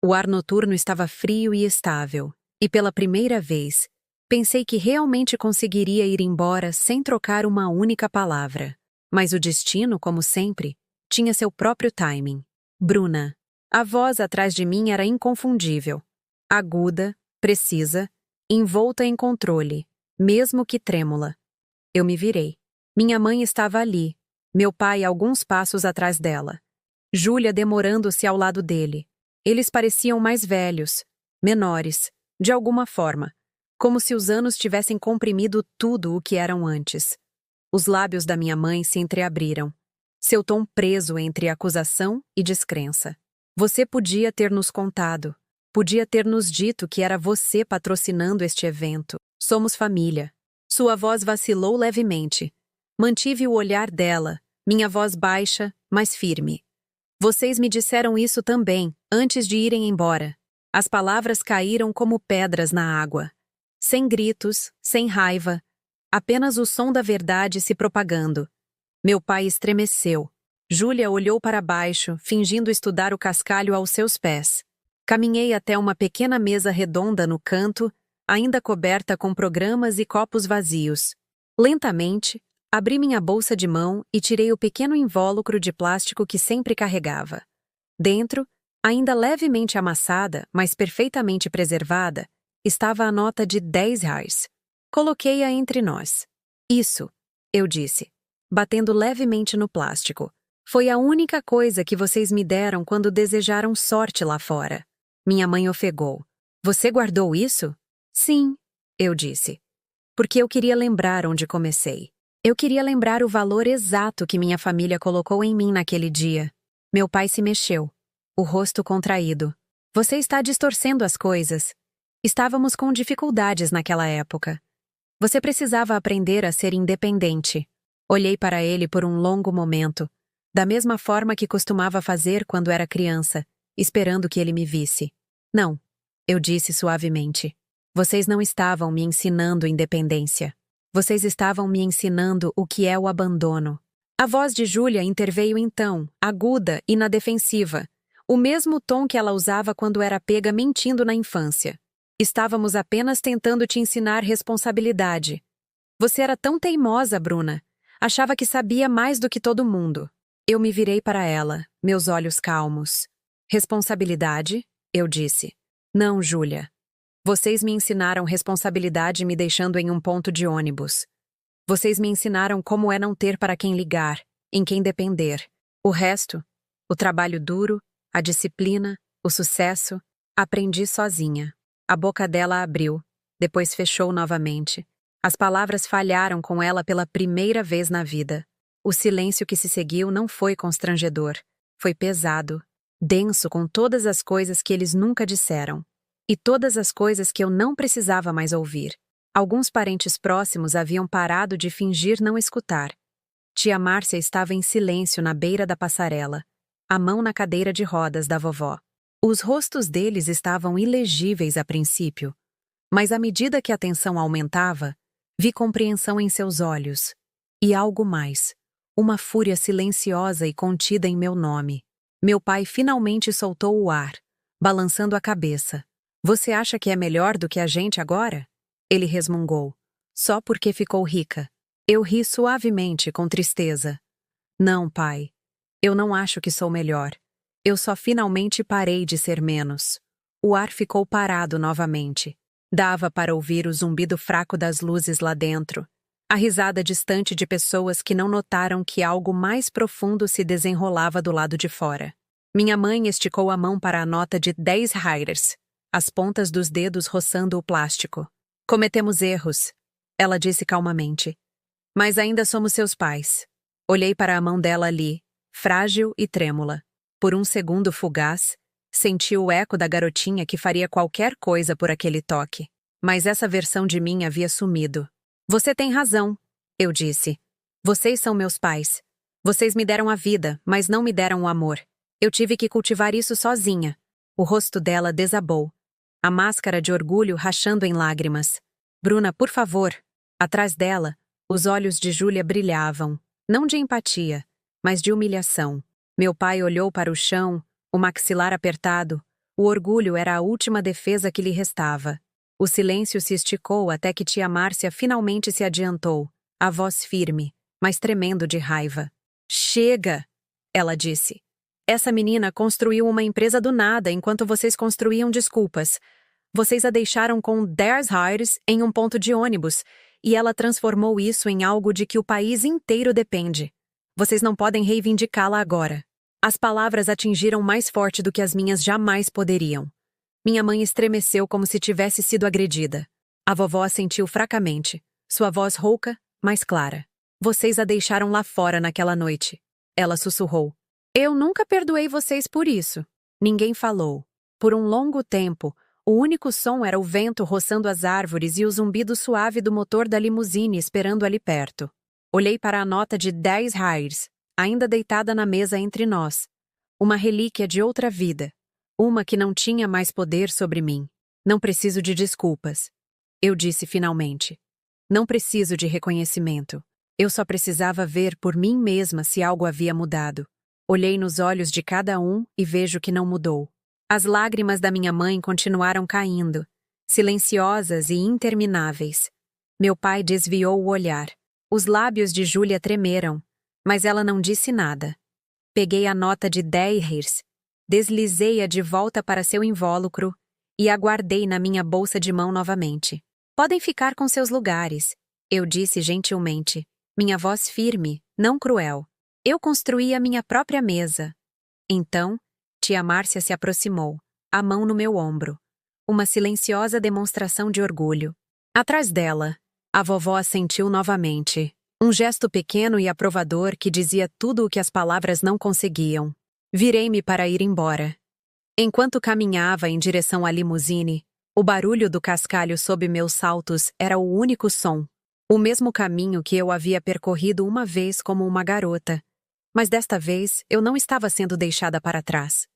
O ar noturno estava frio e estável, e pela primeira vez, pensei que realmente conseguiria ir embora sem trocar uma única palavra. Mas o destino, como sempre, tinha seu próprio timing. Bruna. A voz atrás de mim era inconfundível. Aguda, precisa, envolta em controle, mesmo que trêmula. Eu me virei. Minha mãe estava ali, meu pai alguns passos atrás dela. Júlia demorando-se ao lado dele. Eles pareciam mais velhos, menores, de alguma forma, como se os anos tivessem comprimido tudo o que eram antes. Os lábios da minha mãe se entreabriram, seu tom preso entre acusação e descrença. Você podia ter nos contado, podia ter nos dito que era você patrocinando este evento. Somos família. Sua voz vacilou levemente. Mantive o olhar dela, minha voz baixa, mas firme. Vocês me disseram isso também, antes de irem embora. As palavras caíram como pedras na água. Sem gritos, sem raiva, apenas o som da verdade se propagando. Meu pai estremeceu. Júlia olhou para baixo, fingindo estudar o cascalho aos seus pés. Caminhei até uma pequena mesa redonda no canto, ainda coberta com programas e copos vazios. Lentamente, abri minha bolsa de mão e tirei o pequeno invólucro de plástico que sempre carregava. Dentro, ainda levemente amassada, mas perfeitamente preservada, estava a nota de R$ 10. Coloquei-a entre nós. Isso, eu disse, batendo levemente no plástico. Foi a única coisa que vocês me deram quando desejaram sorte lá fora. Minha mãe ofegou. Você guardou isso? Sim, eu disse. Porque eu queria lembrar onde comecei. Eu queria lembrar o valor exato que minha família colocou em mim naquele dia. Meu pai se mexeu, o rosto contraído. Você está distorcendo as coisas. Estávamos com dificuldades naquela época. Você precisava aprender a ser independente. Olhei para ele por um longo momento, da mesma forma que costumava fazer quando era criança, esperando que ele me visse. Não, eu disse suavemente. Vocês não estavam me ensinando independência. Vocês estavam me ensinando o que é o abandono. A voz de Júlia interveio então, aguda e na defensiva, o mesmo tom que ela usava quando era pega mentindo na infância. Estávamos apenas tentando te ensinar responsabilidade. Você era tão teimosa, Bruna. Achava que sabia mais do que todo mundo. Eu me virei para ela, meus olhos calmos. Responsabilidade? Eu disse. Não, Júlia. Vocês me ensinaram responsabilidade me deixando em um ponto de ônibus. Vocês me ensinaram como é não ter para quem ligar, em quem depender. O resto, o trabalho duro, a disciplina, o sucesso, aprendi sozinha. A boca dela abriu, depois fechou novamente. As palavras falharam com ela pela primeira vez na vida. O silêncio que se seguiu não foi constrangedor. Foi pesado, denso com todas as coisas que eles nunca disseram. E todas as coisas que eu não precisava mais ouvir. Alguns parentes próximos haviam parado de fingir não escutar. Tia Márcia estava em silêncio na beira da passarela, a mão na cadeira de rodas da vovó. Os rostos deles estavam ilegíveis a princípio, mas à medida que a tensão aumentava, vi compreensão em seus olhos. E algo mais, uma fúria silenciosa e contida em meu nome. Meu pai finalmente soltou o ar, balançando a cabeça. Você acha que é melhor do que a gente agora? Ele resmungou. Só porque ficou rica. Eu ri suavemente, com tristeza. Não, pai. Eu não acho que sou melhor. Eu só finalmente parei de ser menos. O ar ficou parado novamente. Dava para ouvir o zumbido fraco das luzes lá dentro. A risada distante de pessoas que não notaram que algo mais profundo se desenrolava do lado de fora. Minha mãe esticou a mão para a nota de R$ 10. As pontas dos dedos roçando o plástico. Cometemos erros, ela disse calmamente. Mas ainda somos seus pais. Olhei para a mão dela ali, frágil e trêmula. Por um segundo fugaz, senti o eco da garotinha que faria qualquer coisa por aquele toque. Mas essa versão de mim havia sumido. Você tem razão, eu disse. Vocês são meus pais. Vocês me deram a vida, mas não me deram o amor. Eu tive que cultivar isso sozinha. O rosto dela desabou. A máscara de orgulho rachando em lágrimas. Bruna, por favor. Atrás dela, os olhos de Júlia brilhavam, não de empatia, mas de humilhação. Meu pai olhou para o chão, o maxilar apertado. O orgulho era a última defesa que lhe restava. O silêncio se esticou até que tia Márcia finalmente se adiantou, a voz firme, mas tremendo de raiva. Chega! Ela disse. Essa menina construiu uma empresa do nada enquanto vocês construíam desculpas. Vocês a deixaram com R$ 10 em um ponto de ônibus, e ela transformou isso em algo de que o país inteiro depende. Vocês não podem reivindicá-la agora. As palavras atingiram mais forte do que as minhas jamais poderiam. Minha mãe estremeceu como se tivesse sido agredida. A vovó assentiu fracamente, sua voz rouca, mas clara. Vocês a deixaram lá fora naquela noite. Ela sussurrou. Eu nunca perdoei vocês por isso. Ninguém falou. Por um longo tempo, o único som era o vento roçando as árvores e o zumbido suave do motor da limusine esperando ali perto. Olhei para a nota de R$ 10, ainda deitada na mesa entre nós. Uma relíquia de outra vida. Uma que não tinha mais poder sobre mim. Não preciso de desculpas. Eu disse finalmente. Não preciso de reconhecimento. Eu só precisava ver por mim mesma se algo havia mudado. Olhei nos olhos de cada um e vejo que não mudou. As lágrimas da minha mãe continuaram caindo, silenciosas e intermináveis. Meu pai desviou o olhar. Os lábios de Júlia tremeram, mas ela não disse nada. Peguei a nota de 10 reais, deslizei-a de volta para seu invólucro e a guardei na minha bolsa de mão novamente. Podem ficar com seus lugares, eu disse gentilmente, minha voz firme, não cruel. Eu construí a minha própria mesa. Então, tia Márcia se aproximou, a mão no meu ombro. Uma silenciosa demonstração de orgulho. Atrás dela, a vovó assentiu novamente. Um gesto pequeno e aprovador que dizia tudo o que as palavras não conseguiam. Virei-me para ir embora. Enquanto caminhava em direção à limusine, o barulho do cascalho sob meus saltos era o único som. O mesmo caminho que eu havia percorrido uma vez como uma garota. Mas desta vez eu não estava sendo deixada para trás.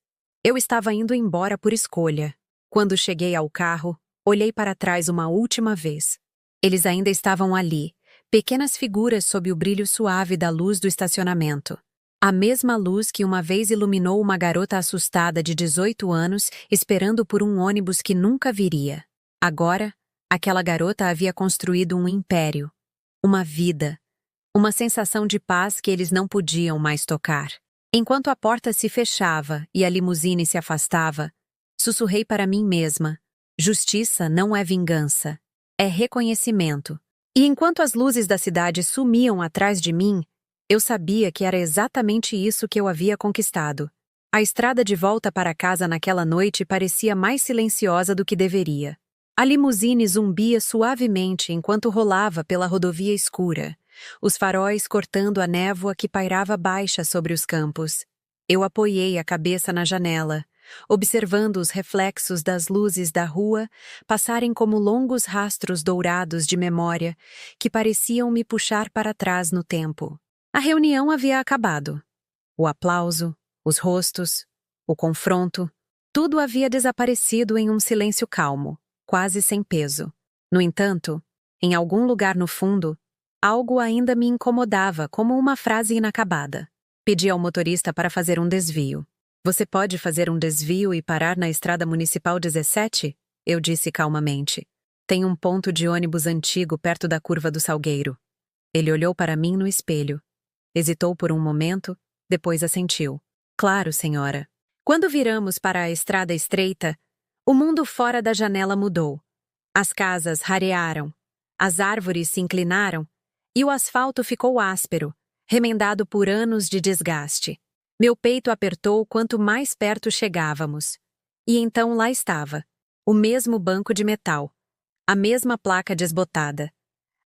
Eu estava indo embora por escolha. Quando cheguei ao carro, olhei para trás uma última vez. Eles ainda estavam ali, pequenas figuras sob o brilho suave da luz do estacionamento. A mesma luz que uma vez iluminou uma garota assustada de 18 anos esperando por um ônibus que nunca viria. Agora, aquela garota havia construído um império, uma vida, uma sensação de paz que eles não podiam mais tocar. Enquanto a porta se fechava e a limusine se afastava, sussurrei para mim mesma: justiça não é vingança, é reconhecimento. E enquanto as luzes da cidade sumiam atrás de mim, eu sabia que era exatamente isso que eu havia conquistado. A estrada de volta para casa naquela noite parecia mais silenciosa do que deveria. A limusine zumbia suavemente enquanto rolava pela rodovia escura, os faróis cortando a névoa que pairava baixa sobre os campos. Eu apoiei a cabeça na janela, observando os reflexos das luzes da rua passarem como longos rastros dourados de memória que pareciam me puxar para trás no tempo. A reunião havia acabado. O aplauso, os rostos, o confronto, tudo havia desaparecido em um silêncio calmo, quase sem peso. No entanto, em algum lugar no fundo, algo ainda me incomodava como uma frase inacabada. Pedi ao motorista para fazer um desvio. Você pode fazer um desvio e parar na estrada municipal 17? Eu disse calmamente. Tem um ponto de ônibus antigo perto da curva do Salgueiro. Ele olhou para mim no espelho. Hesitou por um momento, depois assentiu. Claro, senhora. Quando viramos para a estrada estreita, o mundo fora da janela mudou. As casas rarearam, as árvores se inclinaram e o asfalto ficou áspero, remendado por anos de desgaste. Meu peito apertou quanto mais perto chegávamos. E então lá estava, o mesmo banco de metal, a mesma placa desbotada,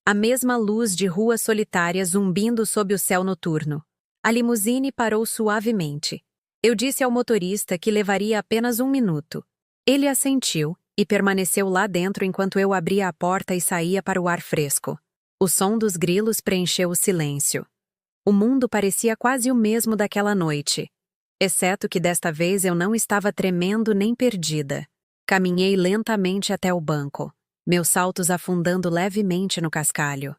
a mesma luz de rua solitária zumbindo sob o céu noturno. A limusine parou suavemente. Eu disse ao motorista que levaria apenas 1 minuto. Ele assentiu e permaneceu lá dentro enquanto eu abria a porta e saía para o ar fresco. O som dos grilos preencheu o silêncio. O mundo parecia quase o mesmo daquela noite, exceto que desta vez eu não estava tremendo nem perdida. Caminhei lentamente até o banco, meus saltos afundando levemente no cascalho.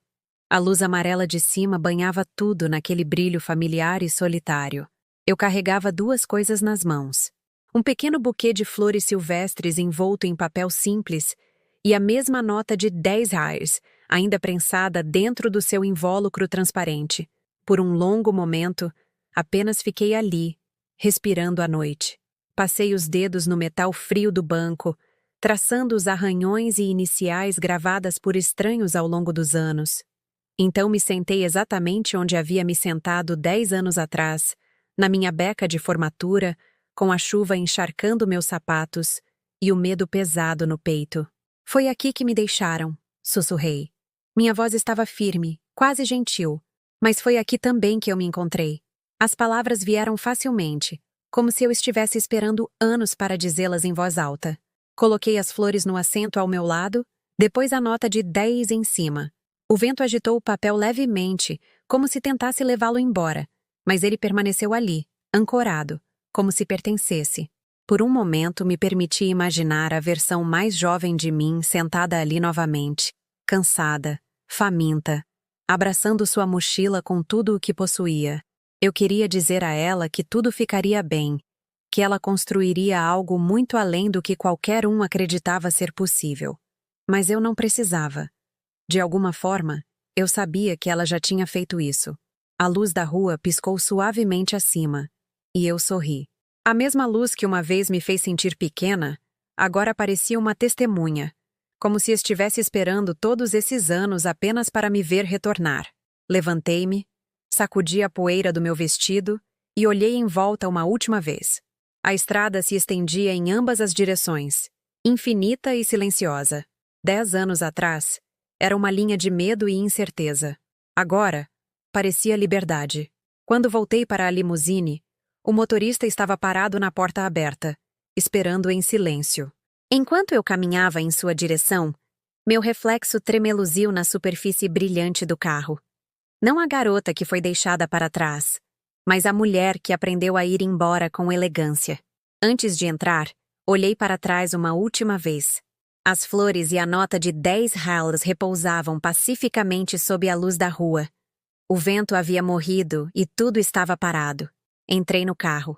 A luz amarela de cima banhava tudo naquele brilho familiar e solitário. Eu carregava 2 coisas nas mãos. Um pequeno buquê de flores silvestres envolto em papel simples e a mesma nota de 10 reais, ainda prensada dentro do seu invólucro transparente. Por um longo momento, apenas fiquei ali, respirando a noite. Passei os dedos no metal frio do banco, traçando os arranhões e iniciais gravadas por estranhos ao longo dos anos. Então me sentei exatamente onde havia me sentado 10 anos atrás, na minha beca de formatura, com a chuva encharcando meus sapatos e o medo pesado no peito. Foi aqui que me deixaram, sussurrei. Minha voz estava firme, quase gentil, mas foi aqui também que eu me encontrei. As palavras vieram facilmente, como se eu estivesse esperando anos para dizê-las em voz alta. Coloquei as flores no assento ao meu lado, depois a nota de 10 em cima. O vento agitou o papel levemente, como se tentasse levá-lo embora, mas ele permaneceu ali, ancorado, como se pertencesse. Por um momento me permiti imaginar a versão mais jovem de mim sentada ali novamente, cansada, faminta. abraçando sua mochila com tudo o que possuía. Eu queria dizer a ela que tudo ficaria bem, que ela construiria algo muito além do que qualquer um acreditava ser possível. Mas eu não precisava. De alguma forma, eu sabia que ela já tinha feito isso. A luz da rua piscou suavemente acima, e eu sorri. A mesma luz que uma vez me fez sentir pequena, agora parecia uma testemunha, como se estivesse esperando todos esses anos apenas para me ver retornar. Levantei-me, sacudi a poeira do meu vestido e olhei em volta uma última vez. A estrada se estendia em ambas as direções, infinita e silenciosa. 10 anos atrás, era uma linha de medo e incerteza. Agora, parecia liberdade. Quando voltei para a limusine, o motorista estava parado na porta aberta, esperando em silêncio. Enquanto eu caminhava em sua direção, meu reflexo tremeluziu na superfície brilhante do carro. Não a garota que foi deixada para trás, mas a mulher que aprendeu a ir embora com elegância. Antes de entrar, olhei para trás uma última vez. As flores e a nota de 10 reais repousavam pacificamente sob a luz da rua. O vento havia morrido e tudo estava parado. Entrei no carro.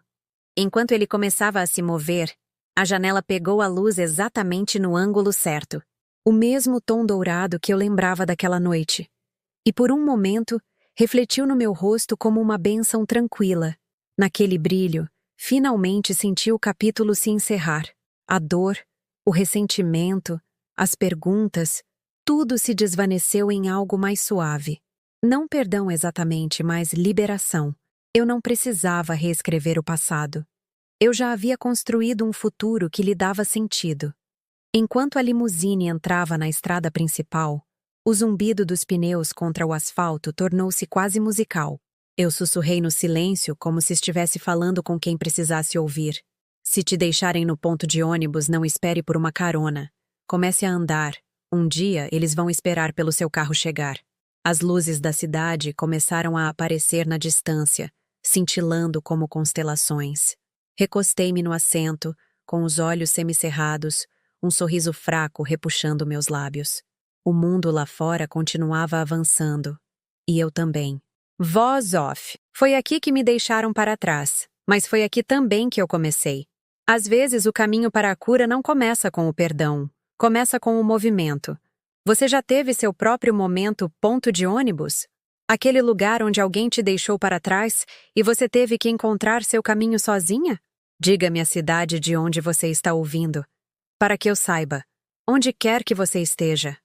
Enquanto ele começava a se mover, a janela pegou a luz exatamente no ângulo certo. O mesmo tom dourado que eu lembrava daquela noite. E por um momento, refletiu no meu rosto como uma bênção tranquila. Naquele brilho, finalmente senti o capítulo se encerrar. A dor, o ressentimento, as perguntas, tudo se desvaneceu em algo mais suave. Não perdão exatamente, mas liberação. Eu não precisava reescrever o passado. Eu já havia construído um futuro que lhe dava sentido. Enquanto a limusine entrava na estrada principal, o zumbido dos pneus contra o asfalto tornou-se quase musical. Eu sussurrei no silêncio como se estivesse falando com quem precisasse ouvir. Se te deixarem no ponto de ônibus, não espere por uma carona. Comece a andar. Um dia, eles vão esperar pelo seu carro chegar. As luzes da cidade começaram a aparecer na distância, cintilando como constelações. Recostei-me no assento, com os olhos semicerrados, um sorriso fraco repuxando meus lábios. O mundo lá fora continuava avançando. E eu também. Voz off. Foi aqui que me deixaram para trás, mas foi aqui também que eu comecei. Às vezes o caminho para a cura não começa com o perdão, começa com o movimento. Você já teve seu próprio momento ponto de ônibus? Aquele lugar onde alguém te deixou para trás e você teve que encontrar seu caminho sozinha? Diga-me a cidade de onde você está ouvindo, para que eu saiba, onde quer que você esteja.